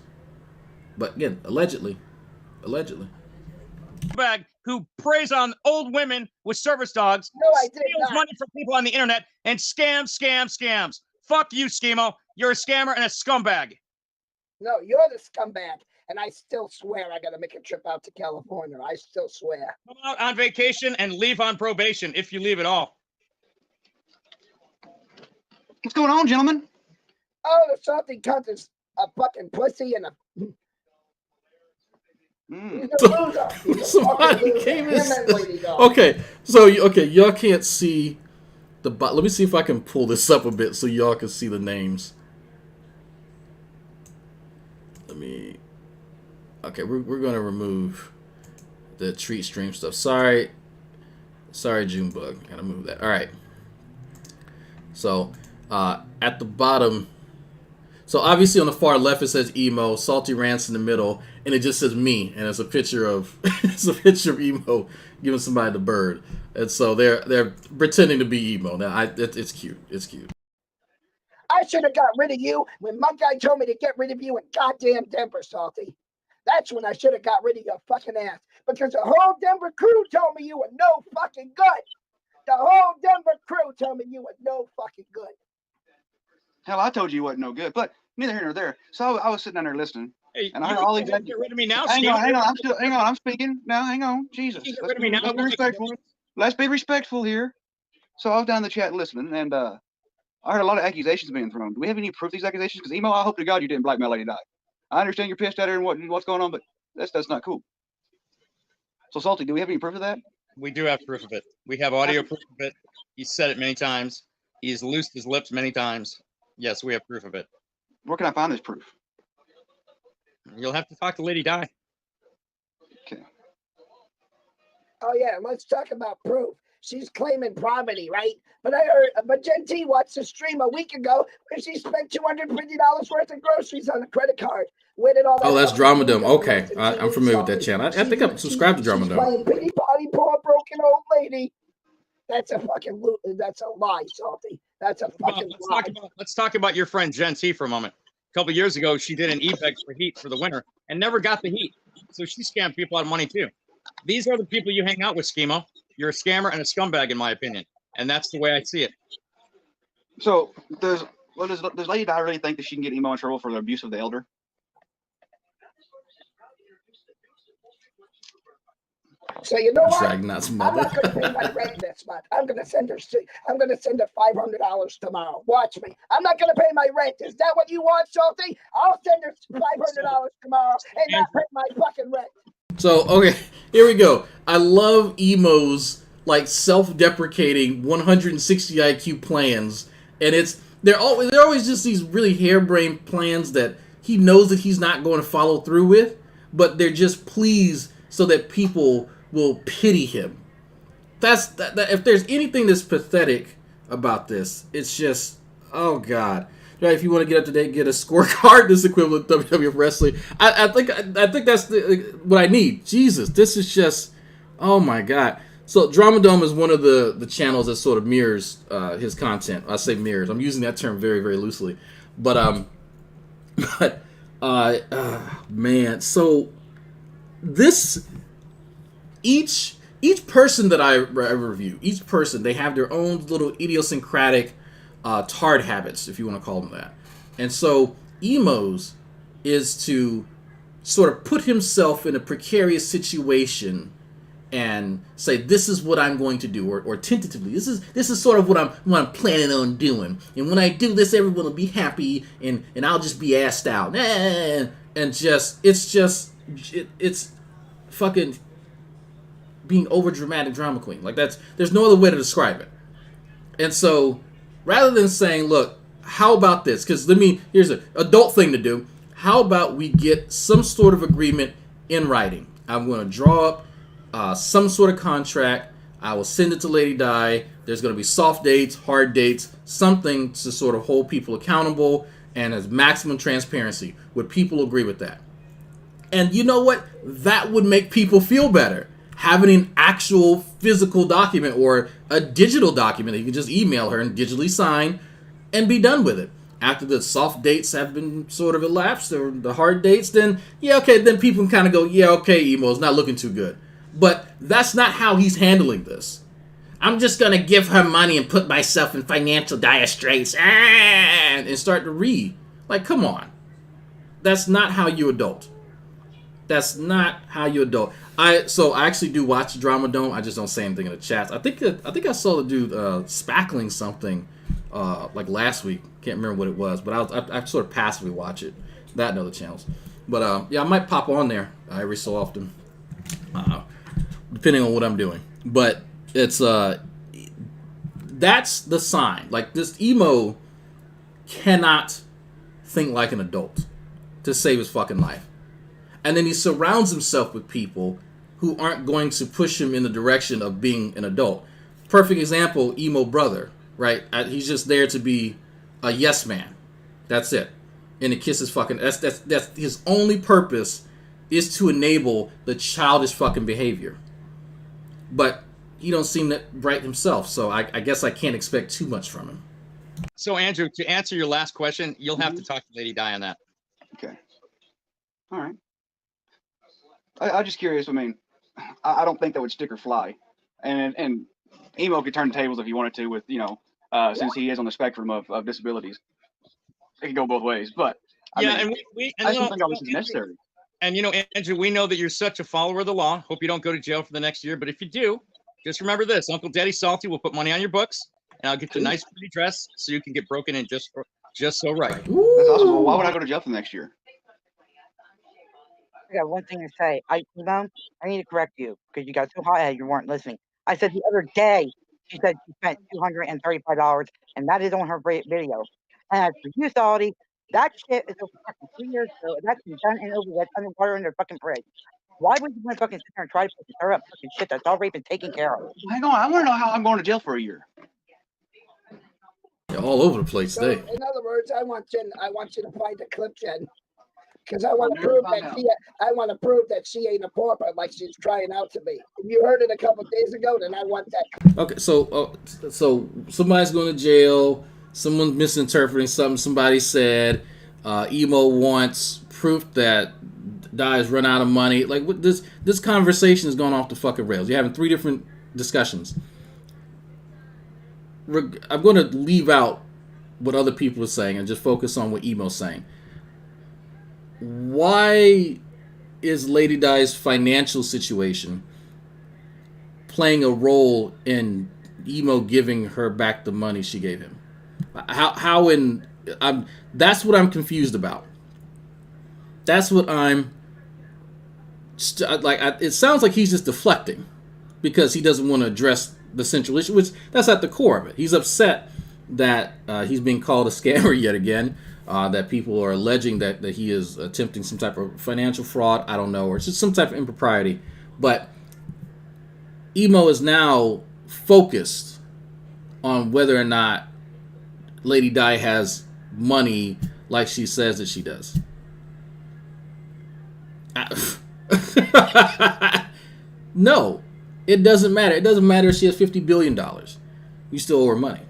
But again, allegedly. Bag who preys on old women with service dogs, No, I did steals not. money from people on the internet, and scams. Fuck you, Schemo. You're a scammer and a scumbag. No, you're the scumbag. And I still swear I got to make a trip out to California. I still swear. Come out on vacation and leave on probation if you leave at all. What's going on, gentlemen? Oh, the salty cunt is a fucking pussy and a... He's a loser. He's a Somebody fucking loser. came Him and Lady in. Dog. Okay, y'all can't see the let me see if I can pull this up a bit so y'all can see the names. Okay, we're gonna remove the treat stream stuff. Sorry, Junebug. Gotta move that. All right. So at the bottom, so obviously on the far left it says Emo, Salty Rants in the middle, and it just says me, and it's a picture of of Emo giving somebody the bird, and so they're pretending to be Emo. Now it's cute. It's cute. I should have got rid of you when my guy told me to get rid of you in goddamn Denver, Salty. That's when I should have got rid of your fucking ass. Because the whole Denver crew told me you were no fucking good. The whole Denver crew told me you were no fucking good. Hell, I told you wasn't no good, but neither here nor there. So I was sitting down there listening, Hey, and I you heard all can these. get rid of me now, Hang Schemo. on, I'm speaking now. Hang on, Jesus. You can get rid of me now. Let's be respectful. Let's be respectful here. So I was down in the chat listening, and I heard a lot of accusations being thrown. Do we have any proof of these accusations? Because Emo, I hope to God you didn't blackmail Lady Di. I understand you're pissed at her and what's going on, but that's not cool. So Salty, do we have any proof of that? We do have proof of it. We have audio proof of it. He's said it many times. He's loosed his lips many times. Yes, we have proof of it. Where can I find this proof? You'll have to talk to Lady Di. Okay. Oh yeah, let's talk about proof. She's claiming poverty, right? But I heard, but Jen T watched a stream a week ago where she spent $250 worth of groceries on a credit card. Where did all that? Oh, that's fucking Dramadome. money go? Okay, I'm familiar with that channel. I think I'm subscribed to She's Dramadome. playing pity party, poor broken old lady. That's a fucking that's a lie, Salty. That's a fucking lie. Let's talk about your friend Jen T for a moment. A couple years ago, she did an eBay for heat for the winter and never got the heat. So she scammed people out of money too. These are the people you hang out with, Schemo. You're a scammer and a scumbag, in my opinion. And that's the way I see it. So does Lady Di really think that she can get Emo in trouble for the abuse of the elder? So you know what? Dragnaugt's I'm mother. not going to pay my rent this month. I'm going to send her $500 tomorrow. Watch me. I'm not going to pay my rent. Is that what you want, Salty? I'll send her $500 tomorrow and not pay my fucking rent. So okay, here we go. I love Emo's like self-deprecating 160 IQ plans, and they're always just these really harebrained plans that he knows that he's not going to follow through with, but they're just pleased so that people will pity him. That if there's anything that's pathetic about this, it's just, oh god. Right, if you want to get up to date, get a scorecard. This is equivalent to WWF wrestling. I think that's what I need. Jesus, this is just, oh my god. So Dramadome is one of the channels that sort of mirrors his content. I say mirrors. I'm using that term very, very loosely. But man, so this each each person that I review, each person, they have their own little idiosyncratic tard habits, if you want to call them that. And so Emo's is to sort of put himself in a precarious situation and say, this is what I'm going to do, or tentatively, this is sort of what I'm planning on doing. And when I do this, everyone will be happy, and I'll just be assed out. And just it's fucking being over dramatic drama queen. Like, there's no other way to describe it. And so rather than saying, look, how about this? Because here's an adult thing to do. How about we get some sort of agreement in writing? I'm going to draw up some sort of contract. I will send it to Lady Di. There's going to be soft dates, hard dates, something to sort of hold people accountable and as maximum transparency. Would people agree with that? And you know what? That would make people feel better. Having an actual physical document or a digital document that you can just email her and digitally sign and be done with it. After the soft dates have been sort of elapsed, or the hard dates, then then people can kind of go, Emo, it's not looking too good. But that's not how he's handling this. I'm just going to give her money and put myself in financial dire straits and start to read. Like, come on. That's not how you adult. That's not how you adult. I actually do watch Drama Dome. I just don't say anything in the chats. I think I saw the dude spackling something like last week. Can't remember what it was, but I sort of passively watch it. That and other channels. But I might pop on there every so often, depending on what I'm doing. But it's that's the sign. Like, this Emo cannot think like an adult to save his fucking life. And then he surrounds himself with people who aren't going to push him in the direction of being an adult. Perfect example, Emo brother, right? He's just there to be a yes man. That's it. And to kiss his fucking... That's his only purpose, is to enable the childish fucking behavior. But he don't seem that bright himself, so I guess I can't expect too much from him. So, Andrew, to answer your last question, you'll have to talk to Lady Di on that. Okay. All right. I'm just curious. I mean, I don't think that would stick or fly, and Emo could turn the tables if he wanted to, with since he is on the spectrum of disabilities, it could go both ways. But I don't think all this is necessary. And Andrew, we know that you're such a follower of the law. Hope you don't go to jail for the next year. But if you do, just remember this: Uncle Daddy Salty will put money on your books, and I'll get you a nice pretty dress so you can get broken in just so right. That's awesome. Well, why would I go to jail for the next year? I got one thing to say. I need to correct you because you got so hot you weren't listening. I said the other day she said she spent $235, and that is on her video. And as for you, Salty, that shit is over fucking 3 years ago. And that's been done and over with underwater in their fucking fridge. Why would you want to fucking sit there and try to fucking stir up fucking shit that's already been taken care of? Hang on, I want to know how I'm going to jail for a year. Yeah, all over the place today. In other words, I want you to find the clip, Jen. Because I want to prove that she ain't a pauper like she's trying out to be. If you heard it a couple of days ago, then I want that. Okay, so somebody's going to jail. Someone's misinterpreting something somebody said. Emo wants proof that Di's run out of money. Like, what, this conversation is going off the fucking rails. You're having 3 different discussions. I'm going to leave out what other people are saying and just focus on what Emo's saying. Why is Lady Di's financial situation playing a role in Emo giving her back the money she gave him? That's what I'm confused about. That's what I'm it sounds like he's just deflecting because he doesn't want to address the central issue, which that's at the core of it. He's upset that he's being called a scammer yet again. That people are alleging that he is attempting some type of financial fraud. I don't know, or it's just some type of impropriety. But Emo is now focused on whether or not Lady Di has money like she says that she does. No, it doesn't matter. It doesn't matter if she has $50 billion. You still owe her money.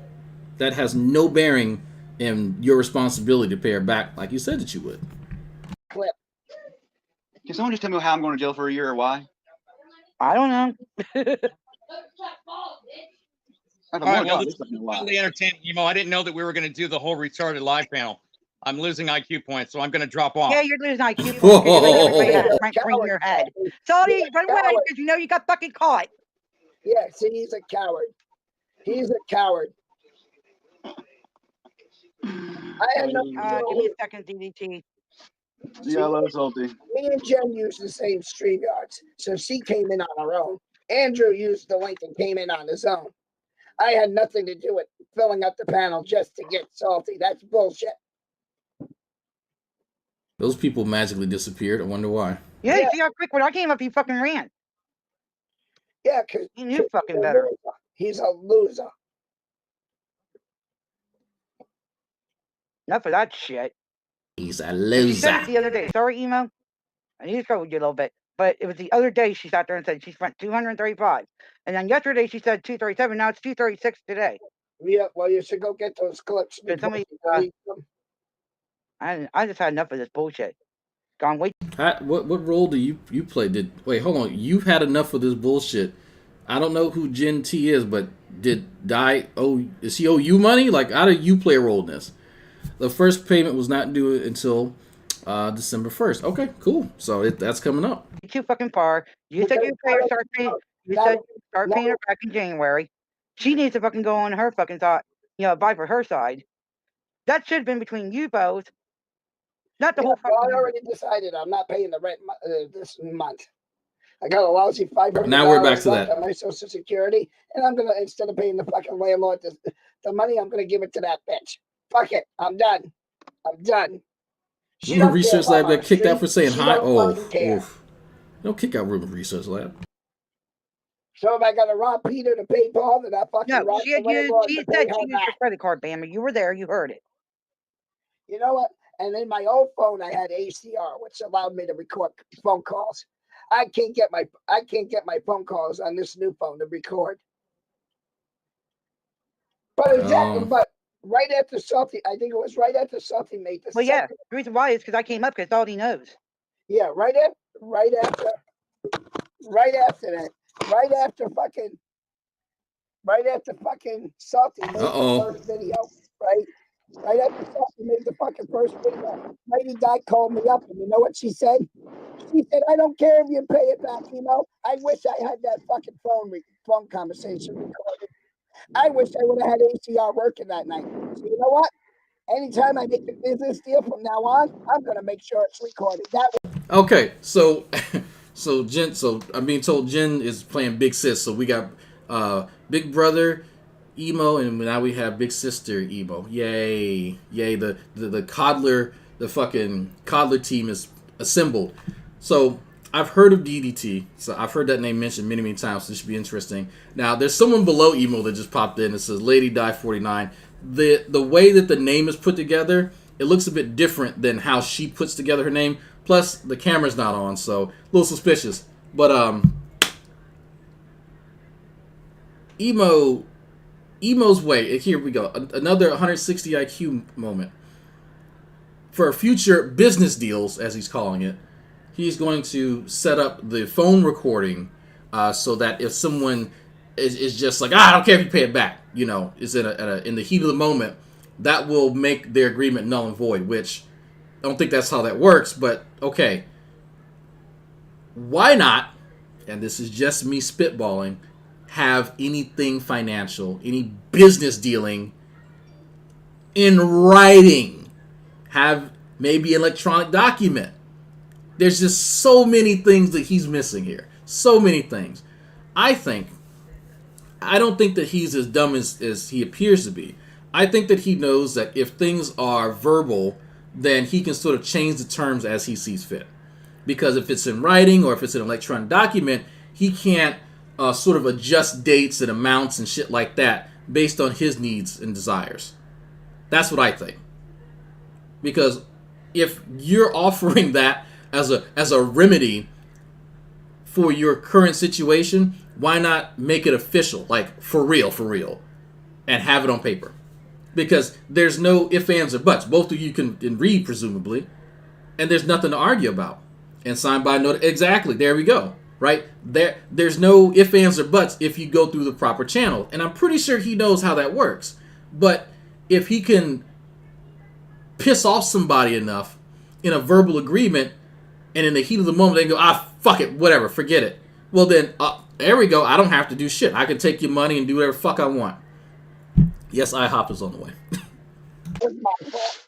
That has no bearing in your responsibility to pay her back like you said that you would. Clip. Can someone just tell me how I'm going to jail for a year or why? I don't know. That's a All right, more well, God, this this is is lie. totally entertaining, Emo. I didn't know that we were going to do the whole retarded live panel. I'm losing IQ points, so I'm going to drop off. Yeah, you're losing IQ points because you're letting everybody have Whoa. a Frank ring in your head. Salty, run away coward. because you know you got fucking caught. Yeah, see, he's a coward. He's a coward. I had nothing to Give do me with a second, DDT. Yeah, I love Salty. me and Jen used the same StreamYards, so she came in on her own. Andrew used the link and came in on his own. I had nothing to do with filling up the panel just to get Salty. That's bullshit. Those people magically disappeared. I wonder why. Yeah, Yeah. see how quick when I came up, he fucking ran. Yeah, because He knew fucking better. He's a loser. Enough of that shit. He's a She said it loser. the other day. Sorry, Emo. I need to go with you a little bit. But it was the other day she sat there and said she spent 235. And then yesterday she said 237. Now it's 236 today. Yeah, well, you should go get those clips. Did somebody, before you delete them. I just had enough of this bullshit. Gone way. What role do you play? Wait, hold on. You've had enough of this bullshit. I don't know who Gen T is, but does he owe you money? Like, how do you play a role in this? The first payment was not due until December 1st. Okay, cool. So that's coming up. Too fucking far. You said you'd pay her, start paying. You said you'd start paying her back in January. She needs to fucking go on her fucking thought. Buy for her side. That should have been between you both. Not the Yeah, whole well, fucking. I already decided I'm not paying the rent this month. I got a lousy $500. Now we're back to left that. on my Social Security, and I'm gonna, instead of paying the fucking landlord the money, I'm gonna give it to that bitch. Fuck it, I'm done. I'm done. She Rumor don't care Research if I'm Lab on got the kicked out street. for saying She hi. don't Oh, fucking care. oof. Don't kick out Rumor Research Lab. So if I gotta rob Peter to pay Paul, then I fucking No, rob she the had used. landlord She to said pay she her used your back. credit card, Bama. You were there. You heard it. You know what? And in my old phone, I had ACR, which allowed me to record phone calls. I can't get my phone calls on this new phone to record. But exactly, but right after Salty, I think it was right after Salty made the Well, yeah. second. The reason why is because I came up because all he knows. Yeah, right after that, right after fucking Salty made the first video, right? Right after Salty made the fucking first video, Lady Di called me up, and you know what she said? She said, "I don't care if you pay it back. I wish I had that fucking phone conversation recorded. I wish I would have had ACR working that night. So you know what? Anytime I make a business deal from now on, I'm gonna make sure it's recorded. That way." Okay, so I'm being told Jen is playing Big Sis. So we got Big Brother Emo, and now we have Big Sister Emo. Yay! The coddler, the fucking coddler team is assembled. So I've heard of DDT. So I've heard that name mentioned many times. So this should be interesting. Now there's someone below Emo that just popped in. It says Lady Die 49. The way that the name is put together, it looks a bit different than how she puts together her name. Plus, the camera's not on, so a little suspicious. But Emo's way. Here we go. Another 160 IQ moment. For future business deals, as he's calling it, he's going to set up the phone recording so that if someone is just like, I don't care if you pay it back, is in the heat of the moment, that will make their agreement null and void, which I don't think that's how that works, but okay. Why not, and this is just me spitballing, have anything financial, any business dealing in writing? Have maybe an electronic document. There's just so many things that he's missing here. So many things. I don't think that he's as dumb as he appears to be. I think that he knows that if things are verbal, then he can sort of change the terms as he sees fit. Because if it's in writing or if it's an electronic document, he can't sort of adjust dates and amounts and shit like that based on his needs and desires. That's what I think. Because if you're offering that as a remedy for your current situation, why not make it official, like for real, and have it on paper? Because there's no ifs, ands, or buts. Both of you can read, presumably, and there's nothing to argue about. And signed by note. Exactly. There we go. right? There's no ifs, ands, or buts if you go through the proper channel. And I'm pretty sure he knows how that works. But if he can piss off somebody enough in a verbal agreement, and in the heat of the moment they go, fuck it, whatever, forget it. Well then, there we go. I don't have to do shit. I can take your money and do whatever fuck I want. Yes, IHOP is on the way. Was my fault.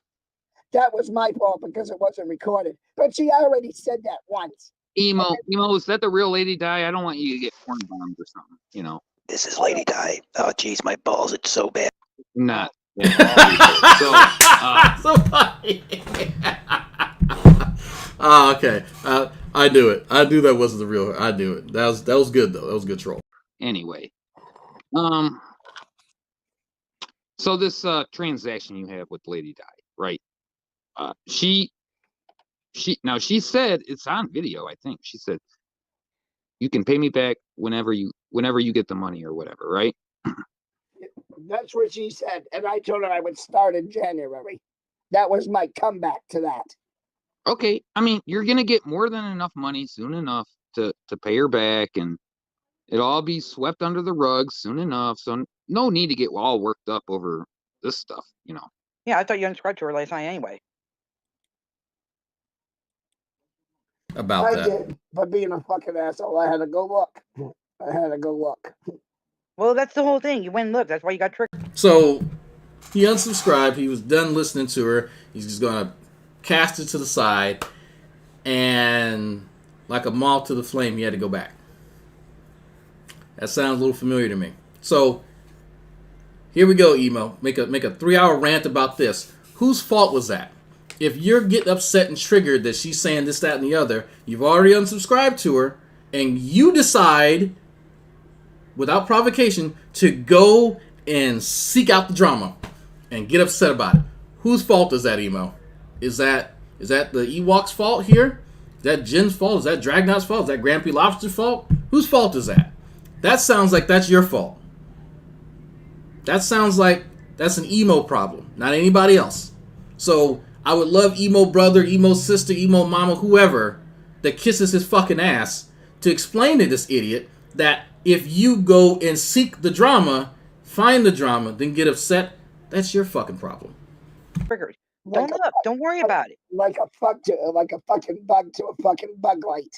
That was my fault because it wasn't recorded. But she already said that once. Emo, is that the real Lady Di? I don't want you to get porn bombed or something, you know. This is Lady Di. Oh, jeez, my balls, it's so bad. Not. So funny. Okay. I knew it. I knew that wasn't the real. I knew it. That was good though. That was a good troll. Anyway, so this transaction you have with Lady Di, right? She said it's on video. I think she said you can pay me back whenever you get the money or whatever, right? That's what she said, and I told her I would start in January. That was my comeback to that. Okay, I mean, you're gonna get more than enough money soon enough to pay her back, and it'll all be swept under the rug soon enough. So no need to get all worked up over this stuff, you know. Yeah, I thought you unsubscribed to her last night anyway. About that. I did, but being a fucking asshole, I had to go look. Well, that's the whole thing. You went and looked. That's why you got tricked. So he unsubscribed. He was done listening to her. He's just gonna cast it to the side, and like a moth to the flame, he had to go back. That sounds a little familiar to me. So here we go, Emo. Make a 3-hour rant about this. Whose fault was that? If you're getting upset and triggered that she's saying this, that, and the other, you've already unsubscribed to her, and you decide, without provocation, to go and seek out the drama and get upset about it. Whose fault is that, Emo? Is that the Ewok's fault here? Is that Jin's fault? Is that Dragnauct's fault? Is that Grampy Lobster's fault? Whose fault is that? That sounds like that's your fault. That sounds like that's an Emo problem, not anybody else. So I would love Emo brother, Emo sister, Emo mama, whoever that kisses his fucking ass to explain to this idiot that if you go and seek the drama, find the drama, then get upset, that's your fucking problem. Triggered. Don't look. Don't worry about it. Like a fucking bug to a fucking bug light.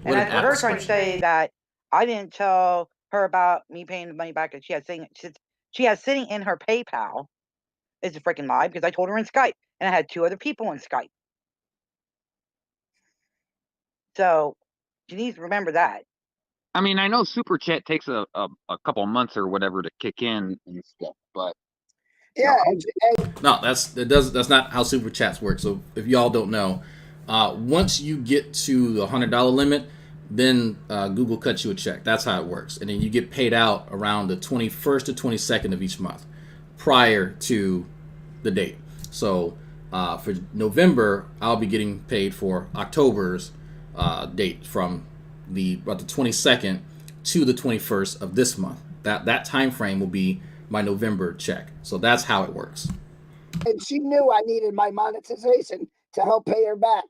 And as for her trying to say that I didn't tell her about me paying the money back that she has sitting in her PayPal is a freaking lie, because I told her in Skype, and I had 2 other people in Skype. So she needs to remember that. I mean, I know Super Chat takes a couple months or whatever to kick in and stuff, but yeah, no, that's not how Super Chats work. So if y'all don't know, once you get to the $100 limit, then Google cuts you a check. That's how it works, and then you get paid out around the 21st to 22nd of each month, prior to the date. So for November, I'll be getting paid for October's date from about the 22nd to the 21st of this month. That time frame will be my November check. So that's how it works. And she knew I needed my monetization to help pay her back.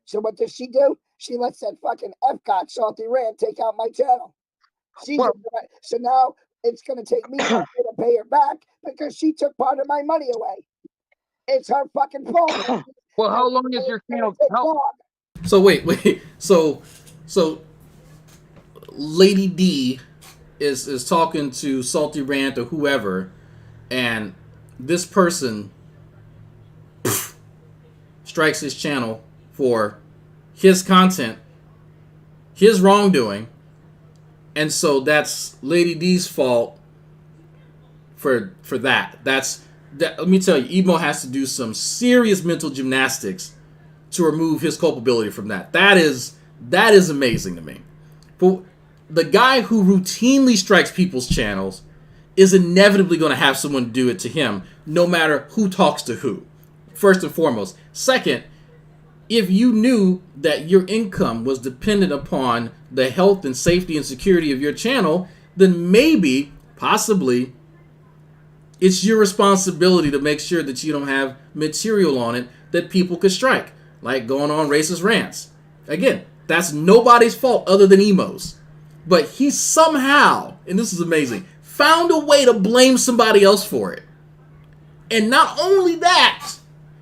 So what does she do? She lets that fucking Epcot Salty Rand take out my channel. So now it's going to take me to pay her back because she took part of my money away. It's her fucking fault. Well, how long is your channel? So wait. So Lady D is talking to Salty Rant or whoever, and this person strikes his channel for his content, his wrongdoing, and so that's Lady D's fault for that. Let me tell you, Emo has to do some serious mental gymnastics to remove his culpability from that. That is amazing to me. But the guy who routinely strikes people's channels is inevitably going to have someone do it to him, no matter who talks to who, first and foremost. Second, if you knew that your income was dependent upon the health and safety and security of your channel, then maybe, possibly, it's your responsibility to make sure that you don't have material on it that people could strike, like going on racist rants. Again, That's nobody's fault other than Emo's. But he somehow, and this is amazing, found a way to blame somebody else for it. And not only that,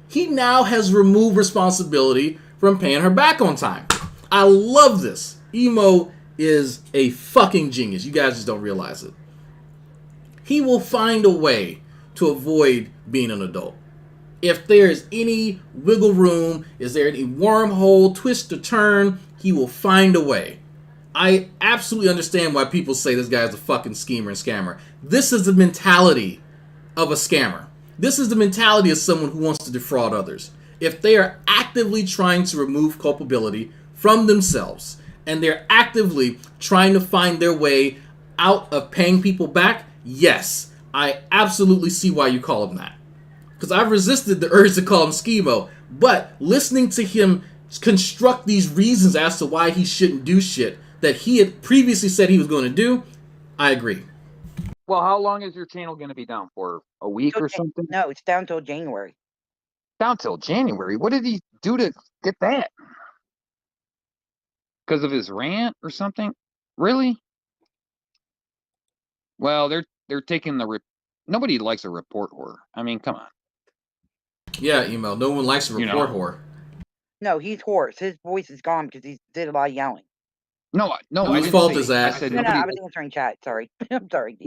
he now has removed responsibility from paying her back on time. I love this. Emo is a fucking genius. You guys just don't realize it. He will find a way to avoid being an adult. If there's any wiggle room, is there any wormhole, twist or turn, he will find a way. I absolutely understand why people say this guy is a fucking schemer and scammer. This is the mentality of a scammer. This is the mentality of someone who wants to defraud others. If they are actively trying to remove culpability from themselves, and they're actively trying to find their way out of paying people back, yes, I absolutely see why you call him that. Because I've resisted the urge to call him Schemo, but listening to him construct these reasons as to why he shouldn't do shit that he had previously said he was going to do, I agree. Well, how long is your channel going to be down for? A week or something? No, it's down till January. Down till January? What did he do to get that? Because of his rant or something? Really? Well, they're taking the nobody likes a report whore. I mean, come on. Yeah, Emo. No one likes a report whore. No, he's hoarse. His voice is gone because he did a lot of yelling. No. Whose fault is that? I said No, I was answering chat. Sorry. I'm sorry.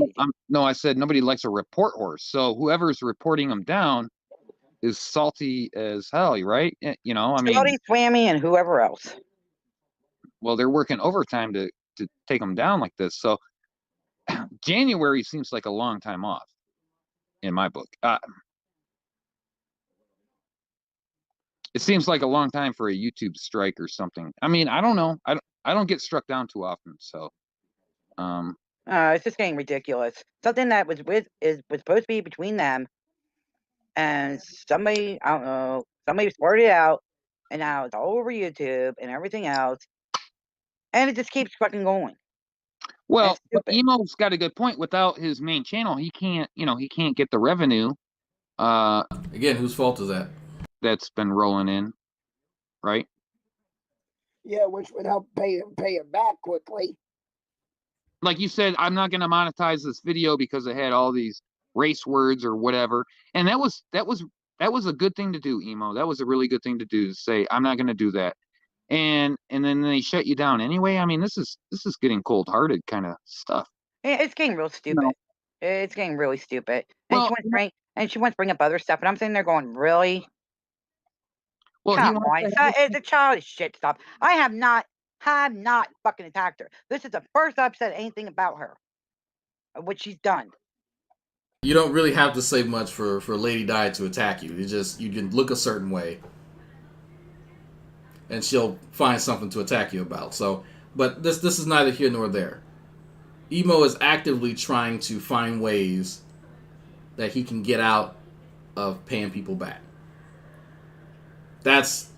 No, I said nobody likes a report horse. So whoever's reporting him down is salty as hell, right? You know, I mean, Salty, Swammy, and whoever else. Well, they're working overtime to take him down like this. So January seems like a long time off in my book. It seems like a long time for a YouTube strike or something. I mean, I don't know. I don't get struck down too often, so it's just getting ridiculous. Something that was supposed to be between them, and somebody, I don't know, somebody sorted it out, and now it's all over YouTube and everything else, and it just keeps fucking going. Well, Emo's got a good point. Without his main channel, he can't get the revenue. Again, whose fault is that? That's been rolling in, right? Yeah, which would help pay him back quickly. Like you said, I'm not going to monetize this video because it had all these race words or whatever, and that was a good thing to do, Emo. That was a really good thing to do, to say I'm not going to do that, and then they shut you down anyway. I mean, this is getting cold-hearted kind of stuff. It's getting real stupid. No. It's getting really stupid. And well, she wants to bring up other stuff, and I'm sitting there going, really? Well, come on, it's a childish shit stuff. I have not fucking attacked her. This is the first I've said anything about her, what she's done. You don't really have to say much for Lady Di to attack you. You can look a certain way, and she'll find something to attack you about. So, but this is neither here nor there. Emo is actively trying to find ways that he can get out of paying people back. That's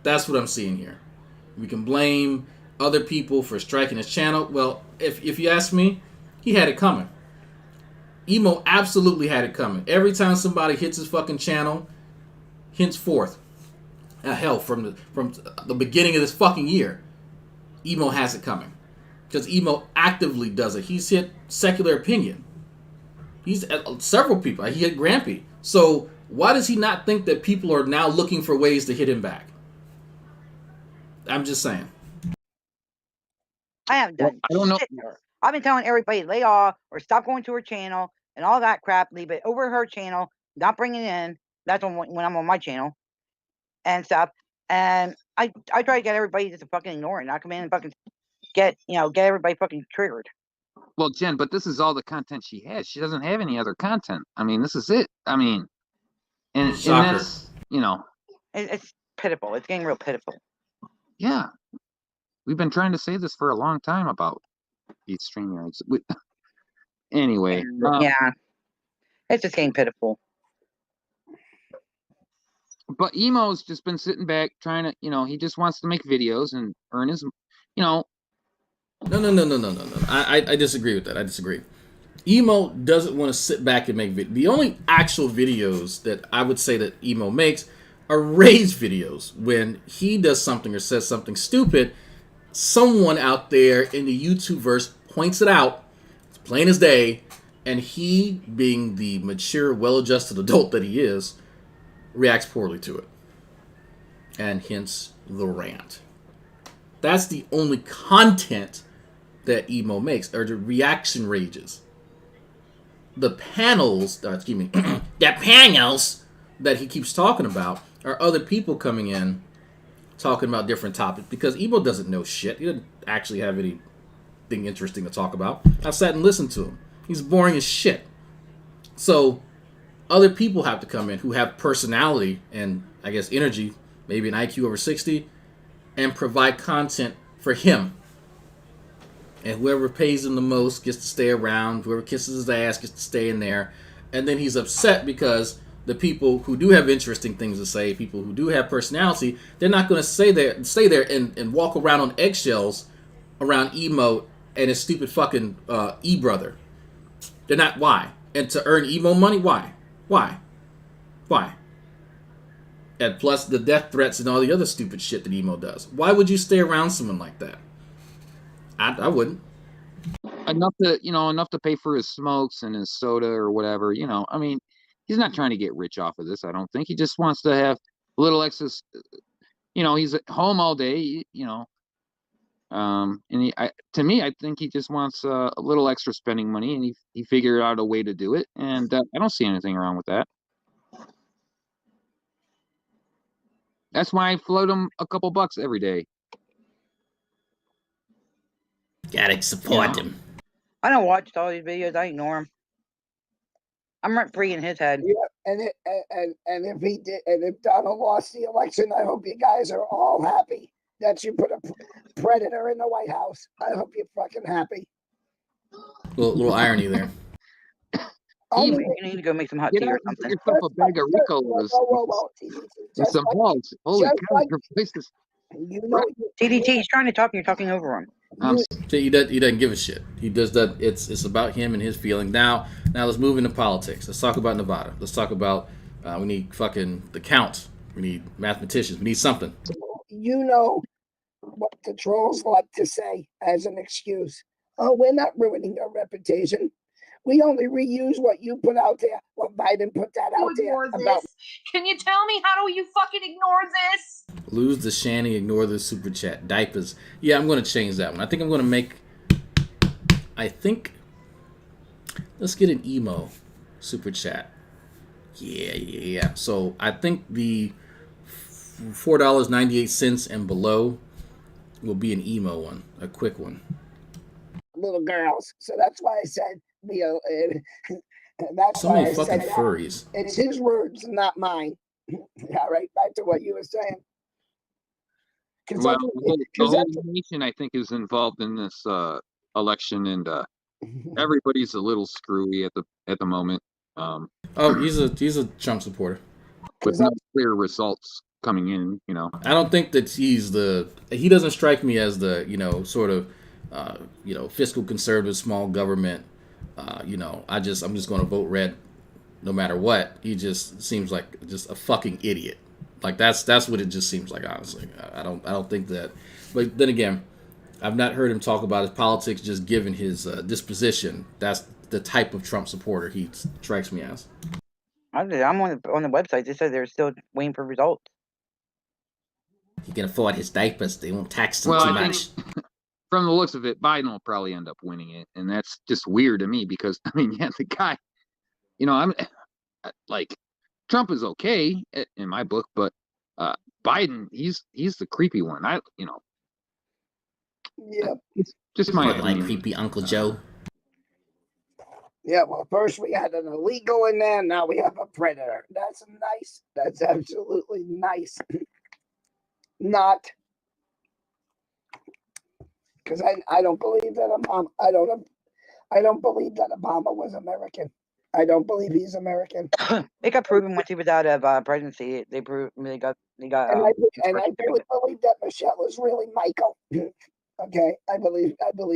what I'm seeing here. We can blame other people for striking his channel. Well, if you ask me, he had it coming. Emo absolutely had it coming. Every time somebody hits his fucking channel, henceforth, hell, from the beginning of this fucking year, Emo has it coming. Because Emo actively does it. He's hit Secular Opinion. He's several people. He hit Grampy. So why does he not think that people are now looking for ways to hit him back? I'm just saying. I haven't done I don't know. shit to her. I've been telling everybody lay off or stop going to her channel and all that crap. Leave it over her channel. Not bring it in. That's when I'm on my channel and stuff. And I try to get everybody just to fucking ignore it. Not come in and fucking get everybody fucking triggered. Well, Jen, but this is all the content she has. She doesn't have any other content. I mean, this is it. I mean, and that's, it's pitiful. It's getting real pitiful. Yeah. We've been trying to say this for a long time about these StreamYards. Anyway. Yeah. It's just getting pitiful. But Emo's just been sitting back trying to, he just wants to make videos and earn his, No. I disagree with that. I disagree. Emo doesn't want to sit back and make videos. The only actual videos that I would say that Emo makes are rage videos. When he does something or says something stupid, someone out there in the YouTubeverse points it out, it's plain as day, and he, being the mature, well-adjusted adult that he is, reacts poorly to it. And hence the rant. That's the only content that emo makes, or the reaction rages. The panels, the panels that he keeps talking about are other people coming in talking about different topics, because emo doesn't know shit. He doesn't actually have anything interesting to talk about. I've sat and listened to him. He's boring as shit. So other people have to come in who have personality and, I guess, energy, maybe an IQ over 60, and provide content for him. And whoever pays him the most gets to stay around. Whoever kisses his ass gets to stay in there. And then he's upset because the people who do have interesting things to say, people who do have personality, they're not going to stay there and walk around on eggshells around emo and his stupid fucking e-brother. They're not. Why? And to earn emo money? Why? And plus the death threats and all the other stupid shit that emo does. Why would you stay around someone like that? I wouldn't. Enough to pay for his smokes and his soda or whatever. I mean, he's not trying to get rich off of this. I don't think. He just wants to have a little excess. He's at home all day. And to me, I think he just wants a little extra spending money, and he figured out a way to do it. And I don't see anything wrong with that. That's why I float him a couple bucks every day. Gotta support him. I don't watch all these videos. I ignore them. I'm rent free in his head. Yeah, and if he did, and if Donald lost the election, I hope you guys are all happy that you put a predator in the White House. I hope you're fucking happy. Little irony there. You need to go make some hot tea or something. Get yourself a bag of Rico's and some balls. Holy cow! TDT, he's trying to talk and you're talking over him. He doesn't give a shit. He does that. It's about him and his feeling. Now let's move into politics. Let's talk about Nevada. Let's talk about we need fucking the count. We need mathematicians. We need something. You know what the trolls like to say as an excuse. Oh, we're not ruining your reputation. We only reuse what you put out there. What Biden put that out there about. Can you tell me how do you fucking ignore this? Lose the shanty, ignore the super chat. Diapers. Yeah, I'm going to change that one. I think I'm going to make. Let's get an emo super chat. Yeah. So I think the $4.98 and below will be an emo one, a quick one. Little girls. So that's why I said that's so many fucking furries. It's his words, not mine. All right, back to what you were saying. Well, the whole nation, I think, is involved in this election, and everybody's a little screwy at the moment. He's a Trump supporter with no clear results coming in. I don't think that he doesn't strike me as the sort of fiscal conservative, small government. I'm just going to vote red no matter what. He just seems like just a fucking idiot. Like that's what it just seems like, honestly. I don't think that. But then again, I've not heard him talk about his politics, just given his disposition. That's the type of Trump supporter he strikes me as. I'm on the website. They said they're still waiting for results. He can afford his diapers. They won't tax him too much. From the looks of it, Biden will probably end up winning it, and that's just weird to me because the guy, I'm like, Trump is okay in my book, but Biden, he's the creepy one. Yeah, it's just my like creepy Uncle Joe. Yeah, well, first we had an illegal in there, now we have a predator. That's nice. That's absolutely nice. Not. Because I don't believe that Obama. I don't believe that Obama was American. I don't believe he's American. It got proven once he was out of presidency. They got. And I really believe that Michelle is really Michael. Okay, I believe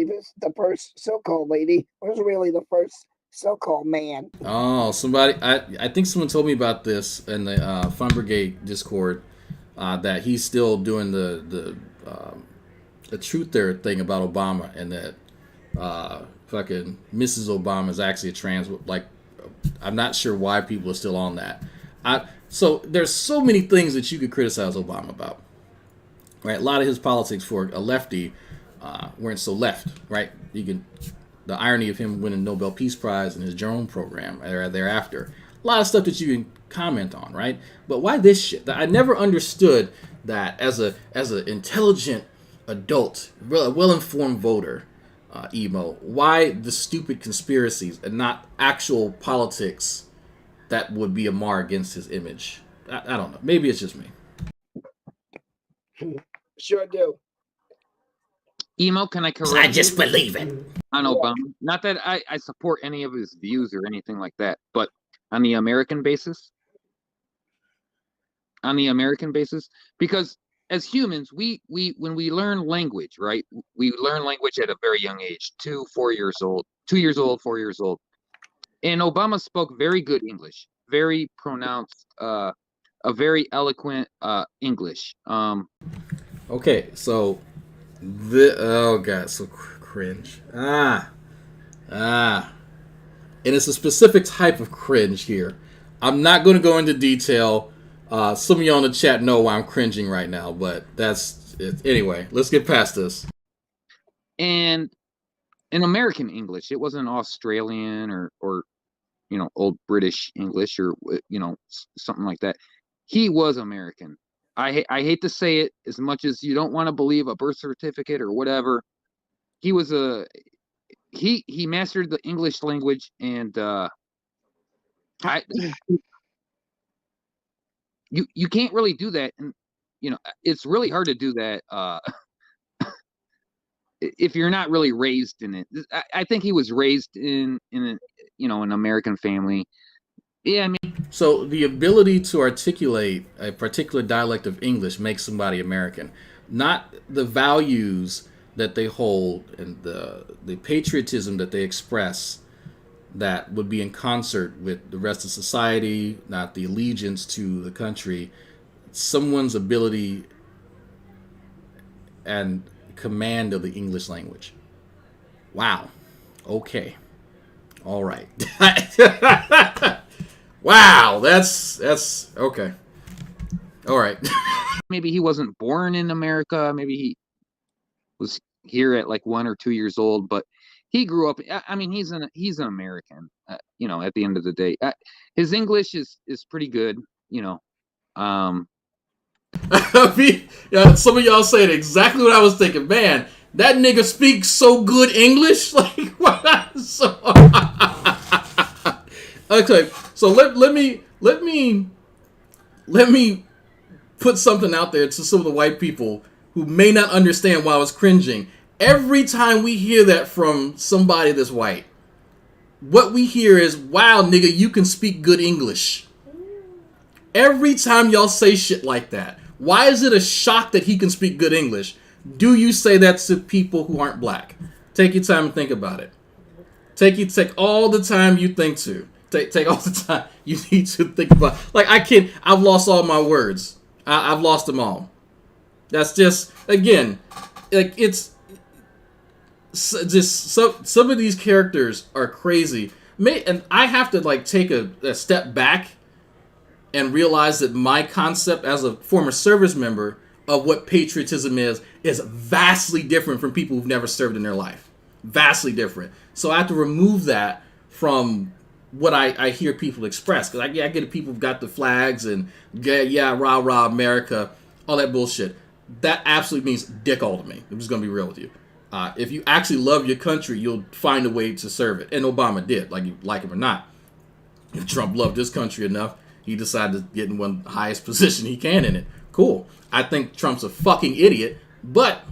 it's the first so-called lady was really the first so-called man. Oh, I think someone told me about this in the Fun Brigade Discord that he's still doing the a truther thing about Obama, and that fucking Mrs. Obama is actually a trans. Like, I'm not sure why people are still on that. So there's so many things that you could criticize Obama about, right? A lot of his politics for a lefty weren't so left, right? The irony of him winning Nobel Peace Prize and his Jerome program thereafter. A lot of stuff that you can comment on, right? But why this shit? I never understood that as an intelligent adult, well-informed voter, emo, why the stupid conspiracies and not actual politics that would be a mar against his image. I don't know. Maybe it's just me. Sure do. Emo, can I correct? I just believe it. On Obama. Not that I support any of his views or anything like that, but on the American basis, because as humans, we when we learn language, right? We learn language at a very young age, 2 years old, 4 years old. And Obama spoke very good English, very pronounced, a very eloquent English. Okay, so oh god, so cringe. And it's a specific type of cringe here. I'm not going to go into detail. Some of y'all in the chat know why I'm cringing right now, but that's it. Anyway, let's get past this. And in American English, it wasn't Australian or old British English or something like that. He was American. I hate to say it, as much as you don't want to believe a birth certificate or whatever. He was he mastered the English language, and you can't really do that, and it's really hard to do that if you're not really raised in it. I think he was raised in an American family. Yeah, I mean, so the ability to articulate a particular dialect of English makes somebody American, not the values that they hold and the patriotism that they express that would be in concert with the rest of society, not the allegiance to the country. Someone's ability and command of the English language. Wow. Okay. All right. Wow, that's okay. All right. Maybe he wasn't born in America. Maybe he was here at like 1 or 2 years old, but he grew up. I mean, he's an American. At the end of the day, his English is pretty good. I mean, yeah, some of y'all saying exactly what I was thinking. Man, that nigga speaks so good English. Like what? Okay, so let me put something out there to some of the white people who may not understand why I was cringing. Every time we hear that from somebody that's white, what we hear is, "Wow, nigga, you can speak good English." Every time y'all say shit like that, why is it a shock that he can speak good English? Do you say that to people who aren't black? Take your time and think about it. Take all the time you think to. Take all the time you need to think about. Like, I've lost all my words. I've lost them all. That's just, again, like, it's just some of these characters are crazy. And I have to like take a step back and realize that my concept as a former service member of what patriotism is vastly different from people who've never served in their life. Vastly different. So I have to remove that from what I hear people express. Because I get it, people have got the flags and yeah, rah, rah, America, all that bullshit. That absolutely means dick all to me. I'm just going to be real with you. If you actually love your country, you'll find a way to serve it. And Obama did, like you like him or not. If Trump loved this country enough, he decided to get in one highest position he can in it. Cool. I think Trump's a fucking idiot, but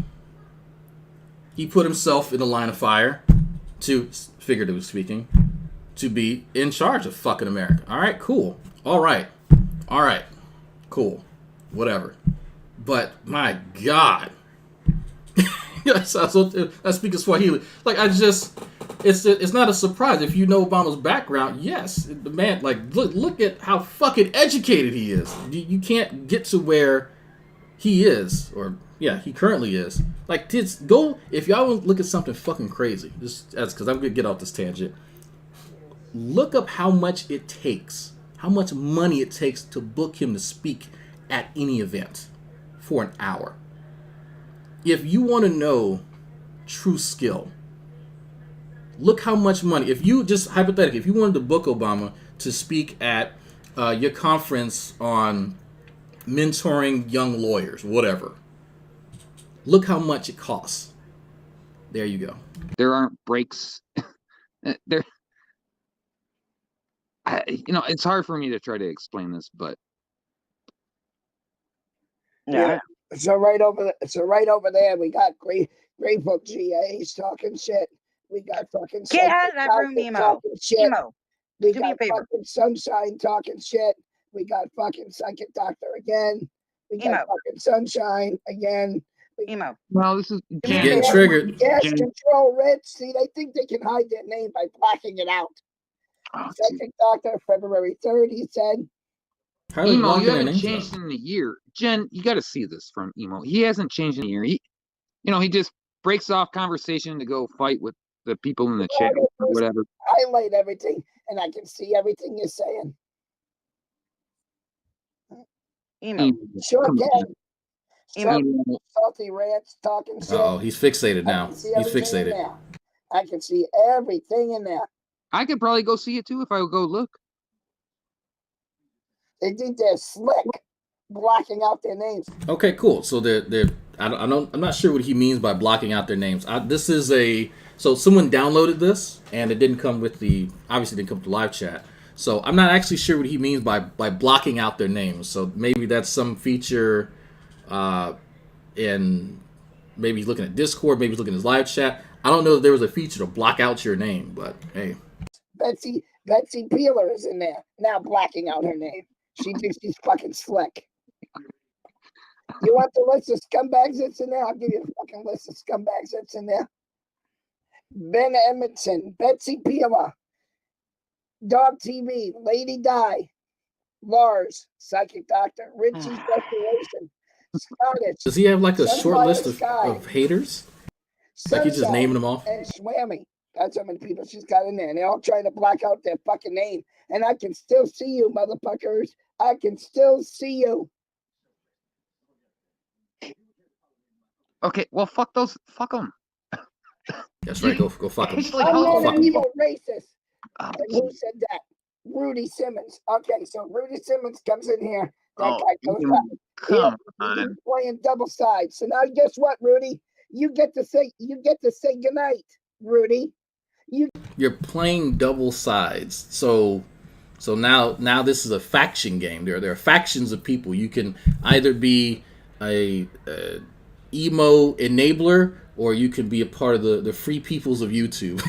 he put himself in the line of fire to, figuratively speaking, to be in charge of fucking America. All right, cool. All right, cool. Whatever. But my God. Yes, I speak Swahili. Like, it's not a surprise. If you know Obama's background, yes, the man, like, look at how fucking educated he is. You can't get to where he is, or yeah, he currently is. Like, kids, go if y'all want to look at something fucking crazy. Just as because I'm gonna get off this tangent. Look up how much it takes, how much money it takes to book him to speak at any event for an hour. If you want to know true skill, look how much money. If you just hypothetically, if you wanted to book Obama to speak at your conference on mentoring young lawyers, whatever, look how much it costs. There you go. There aren't breaks. There, it's hard for me to try to explain this, but Yeah. So right over there, we got Grateful GA's talking shit. We got fucking Get out of that room, Emo. talking shit. Emo. We Do me a got favor. fucking Sunshine talking shit. We got fucking Psychic Doctor again. We got Emo. fucking Sunshine again. Emo. well, this is You're getting triggered. Gas Jen. Control Rich. See, they think they can hide their name by blacking it out. Oh, Psychic Doctor, February 3rd, he said. How are they Emo, blocking you their haven't names changed out? in a year. Jen, you got to see this from Emo. He hasn't changed in a year. He just breaks off conversation to go fight with the people in the chat or whatever. Highlight everything, and I can see everything you're saying. Emo. Sure Come on, can. Emo. Salty Ranch talking shit. Uh oh, he's fixated now. I can see He's everything in fixated. there. I can see everything in there. I could probably go see it too if I would go look. They think they're slick, blocking out their names. Okay, cool. So I'm not sure what he means by blocking out their names. This is so someone downloaded this and it didn't come with obviously didn't come with the live chat. So I'm not actually sure what he means by blocking out their names. So maybe that's some feature, in maybe he's looking at Discord, maybe he's looking at his live chat. I don't know if there was a feature to block out your name, but hey. Betsy Peeler is in there now, blacking out her name. She thinks she's fucking slick. You want the list of scumbags that's in there? I'll give you a fucking list of scumbags that's in there. Ben Edmondson, Betsy Peeler, Dog TV, Lady Di, Lars, Psychic Doctor, Richie's Restoration, Scottish. Does he have like a short Sunfire list Sky, of haters? Like he's just naming them off? and Swammy. That's how many people she's got in there. And they're all trying to block out their fucking name. And I can still see you, motherfuckers. I can still see you. Okay, well, fuck them. That's right. Go fuck him. Actually, I'm how not fuck an 'em. evil racist. Oh, And who said that? Rudy Simmons. Okay, so Rudy Simmons comes in here. That Oh, guy goes you- up. come He's on. playing double sides. So now guess what, Rudy? You get to say goodnight, Rudy. You're playing double sides. So now this is a faction game. There are factions of people. You can either be a emo enabler, or you can be a part of the free peoples of YouTube.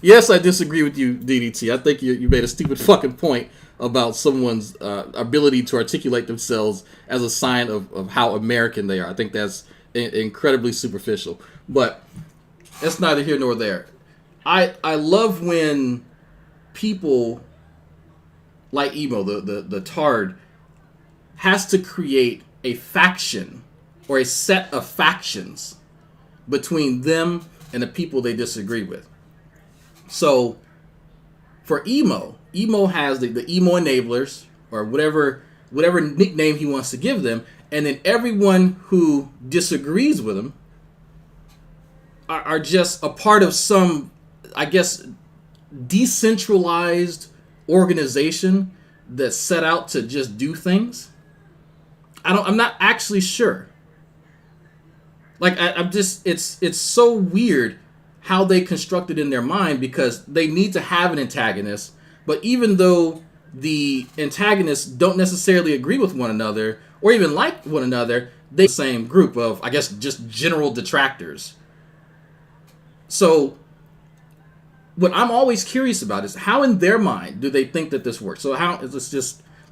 Yes, I disagree with you, DDT. I think you made a stupid fucking point about someone's ability to articulate themselves as a sign of how American they are. I think that's incredibly superficial. But that's neither here nor there. I love when people like Emo, the Tard, has to create a faction or a set of factions between them and the people they disagree with. So for Emo has the Emo enablers, or whatever nickname he wants to give them, and then everyone who disagrees with him are just a part of some, I guess, decentralized organization that's set out to just do things. I'm not actually sure. Like it's so weird how they construct it in their mind, because they need to have an antagonist, but even though the antagonists don't necessarily agree with one another or even like one another, they're the same group of, I guess, just general detractors. So what I'm always curious about is how in their mind do they think that this works? So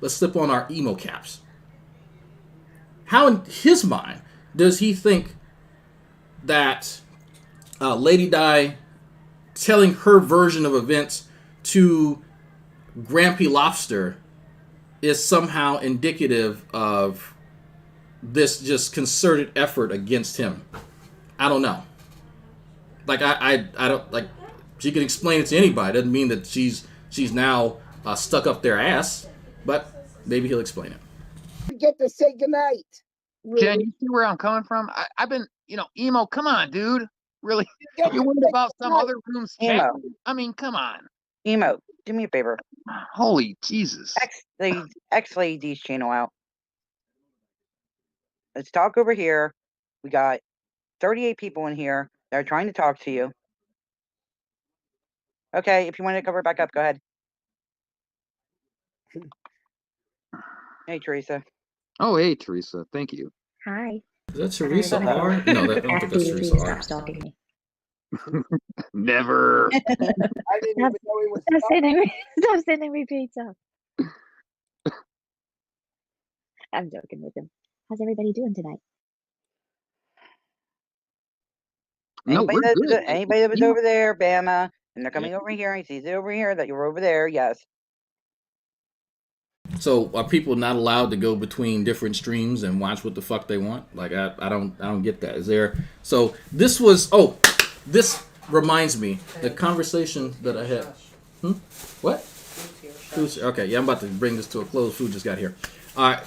let's slip on our emo caps. How in his mind does he think that Lady Di telling her version of events to Grampy Lobster is somehow indicative of this just concerted effort against him. I don't know. Like I don't like. She can explain it to anybody. Doesn't mean that she's now stuck up their ass. But maybe he'll explain it. Get to say goodnight. Jen, you see where I'm coming from? I've been, emo. Come on, dude. Really? Get You to worried say about some goodnight. other room's Emo. chat? I mean, come on. Emo, do me a favor. Holy Jesus. X Lady's channel out. Let's talk over here. We got 38 people in here that are trying to talk to you. Okay, if you want to cover it back up, go ahead. Hey, Teresa. Oh, hey, Teresa. Thank you. Hi. Is that Teresa I R? No, I don't think ask that's you to Teresa please R. stop stalking me. Never. I didn't even know he was. Stop sending me pizza. I'm joking with him. How's everybody doing tonight? No, we're good. Anybody that was Emo- over there, Bama, and they're coming over here, and he sees it over here that you're over there, yes. So are people not allowed to go between different streams and watch what the fuck they want? Like I don't get that. Is there? So this reminds me the conversation that I had. What? Okay, yeah, I'm about to bring this to a close. Food just got here. All right.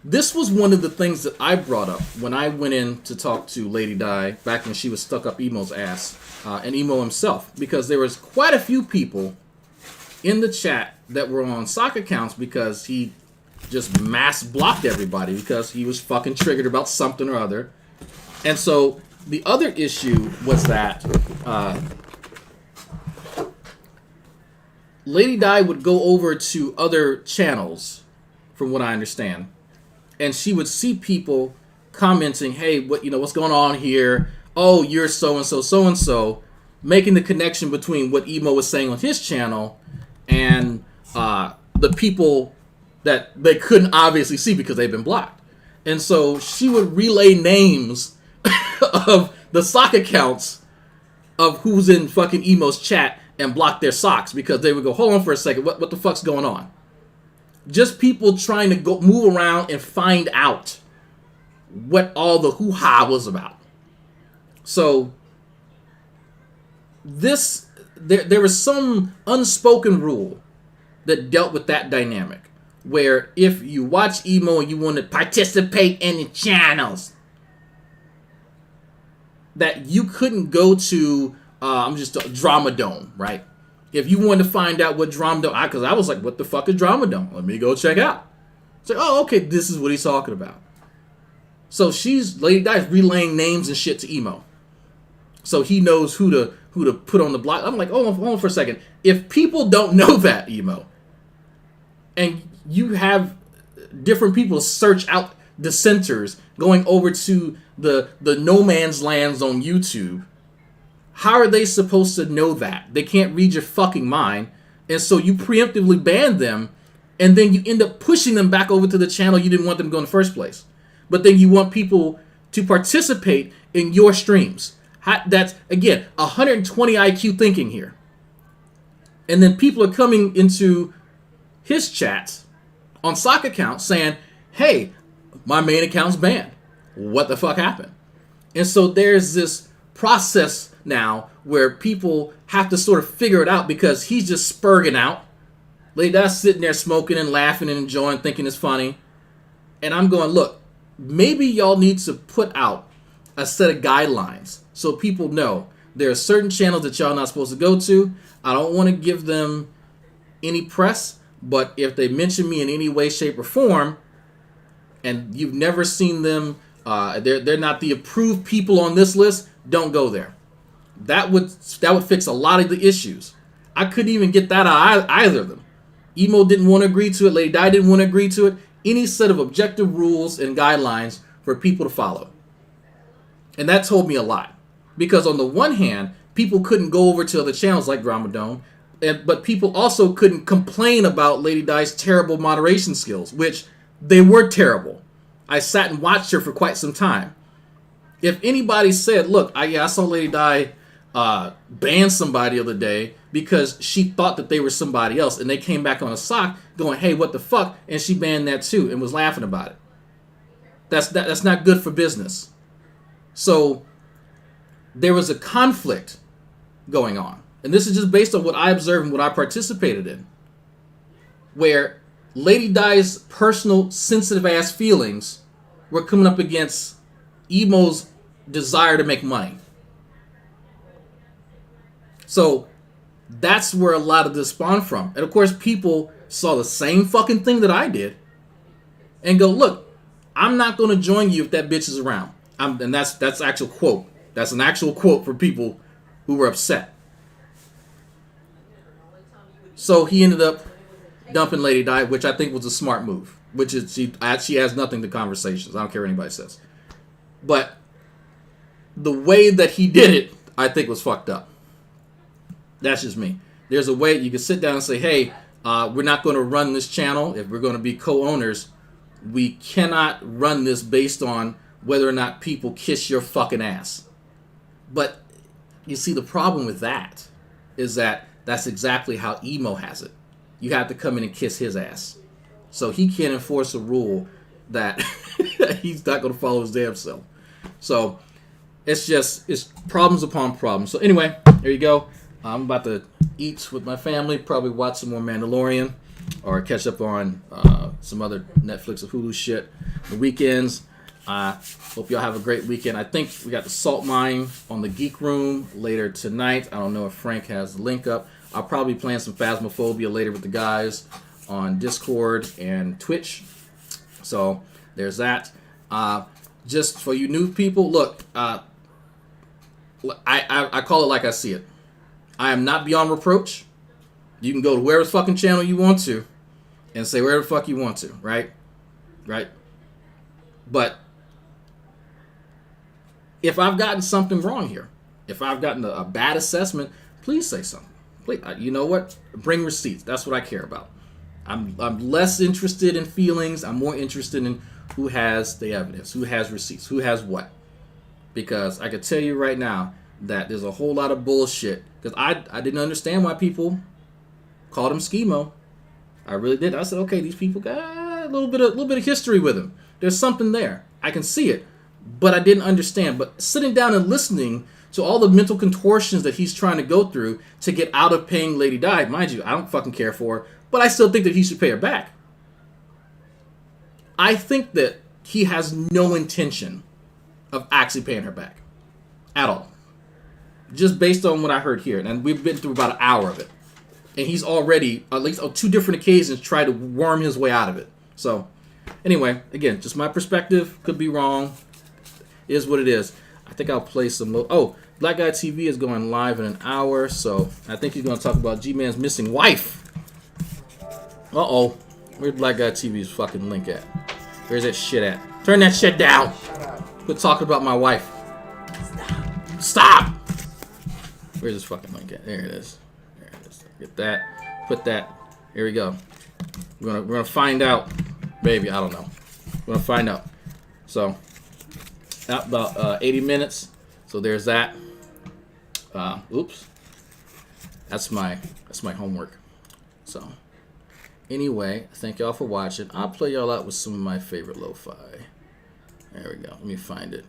This was one of the things that I brought up when I went in to talk to Lady Di back when she was stuck up Emo's ass, and Emo himself, because there was quite a few people in the chat that were on sock accounts because he just mass blocked everybody because he was fucking triggered about something or other. And so the other issue was that Lady Di would go over to other channels, from what I understand, and she would see people commenting, "Hey, what's going on here? Oh, you're so and so," making the connection between what Emo was saying on his channel and the people that they couldn't obviously see because they've been blocked. And so she would relay names of the sock accounts of who's in fucking Emo's chat and block their socks because they would go, "Hold on for a second, what the fuck's going on?" Just people trying to go move around and find out what all the hoo-ha was about. So there was some unspoken rule that dealt with that dynamic, where if you watch Emo and you want to participate in the channels, that you couldn't go to Drama Dome, right? If you wanted to find out what Drama Dome, because I was like, what the fuck is Drama Dome? Let me go check out. It's like, oh, okay, this is what he's talking about. So Lady Di's relaying names and shit to Emo, so he knows who to put on the block. I'm like, hold on for a second. If people don't know that, Emo, and you have different people search out dissenters going over to the no man's lands on YouTube, how are they supposed to know that? They can't read your fucking mind. And so you preemptively ban them, and then you end up pushing them back over to the channel you didn't want them to go in the first place. But then you want people to participate in your streams. That's, again, 120 IQ thinking here. And then people are coming into his chats on sock accounts saying, "Hey, my main account's banned. What the fuck happened?" And so there's this process now where people have to sort of figure it out because he's just spurging out. Lady Di's sitting there smoking and laughing and enjoying, thinking it's funny. And I'm going, look, maybe y'all need to put out a set of guidelines so people know there are certain channels that y'all not supposed to go to. I don't want to give them any press, but if they mention me in any way, shape, or form, and you've never seen them, they're not the approved people on this list, don't go there. That would fix a lot of the issues. I couldn't even get that out of either of them. Emo didn't want to agree to it. Lady Di didn't want to agree to it. Any set of objective rules and guidelines for people to follow. And that told me a lot. Because on the one hand, people couldn't go over to other channels like Drama Dome, but people also couldn't complain about Lady Di's terrible moderation skills, which they were terrible. I sat and watched her for quite some time. If anybody said, look, I saw Lady Di banned somebody the other day because she thought that they were somebody else, and they came back on a sock going, "Hey, what the fuck?" And she banned that too and was laughing about it. That's not good for business. So there was a conflict going on, and this is just based on what I observed and what I participated in, where Lady Di's personal sensitive ass feelings were coming up against Emo's desire to make money. So that's where a lot of this spawned from. And of course, people saw the same fucking thing that I did and go, "Look, I'm not going to join you if that bitch is around." And that's actual quote. That's an actual quote for people who were upset. So he ended up dumping Lady Di, which I think was a smart move. Which is she has nothing to conversations. I don't care what anybody says. But the way that he did it, I think was fucked up. That's just me. There's a way you can sit down and say, "Hey, we're not going to run this channel. If we're going to be co-owners, we cannot run this based on whether or not people kiss your fucking ass." But you see, the problem with that is that that's exactly how Emo has it. You have to come in and kiss his ass. So he can't enforce a rule that he's not going to follow his damn self. So it's problems upon problems. So anyway, there you go. I'm about to eat with my family, probably watch some more Mandalorian or catch up on some other Netflix or Hulu shit the weekends. Hope y'all have a great weekend. I think we got the Salt Mine on the Geek Room later tonight. I don't know if Frank has the link up. I'll probably be playing some Phasmophobia later with the guys on Discord and Twitch. So there's that. Just for you new people, look, I call it like I see it. I am not beyond reproach. You can go to wherever fucking channel you want to and say wherever the fuck you want to, right? Right? But if I've gotten something wrong here, if I've gotten a bad assessment, please say something. Please, you know what? Bring receipts. That's what I care about. I'm less interested in feelings. I'm more interested in who has the evidence, who has receipts, who has what. Because I can tell you right now that there's a whole lot of bullshit. Because I didn't understand why people called him Schemo. I really did. I said, okay, these people got a little bit of history with him. There's something there. I can see it. But I didn't understand. But sitting down and listening to all the mental contortions that he's trying to go through to get out of paying Lady Di, mind you, I don't fucking care for her, but I still think that he should pay her back. I think that he has no intention of actually paying her back. At all. Just based on what I heard here. And we've been through about an hour of it. And he's already, at least on 2 different occasions, tried to worm his way out of it. So, anyway, again, just my perspective. Could be wrong. Is what it is. I think I'll play some... Black Guy TV is going live in an hour. So, I think he's going to talk about G-Man's missing wife. Uh-oh. Where's Black Guy TV's fucking link at? Where's that shit at? Turn that shit down. Quit talking about my wife. Stop. Where's this fucking link at? There it is. There it is. Get that. Put that. Here we go. We're gonna find out. Maybe, I don't know. We're gonna find out. So, about 80 minutes. So there's that. Oops. That's my homework. So, anyway, thank y'all for watching. I'll play y'all out with some of my favorite lo-fi. There we go. Let me find it.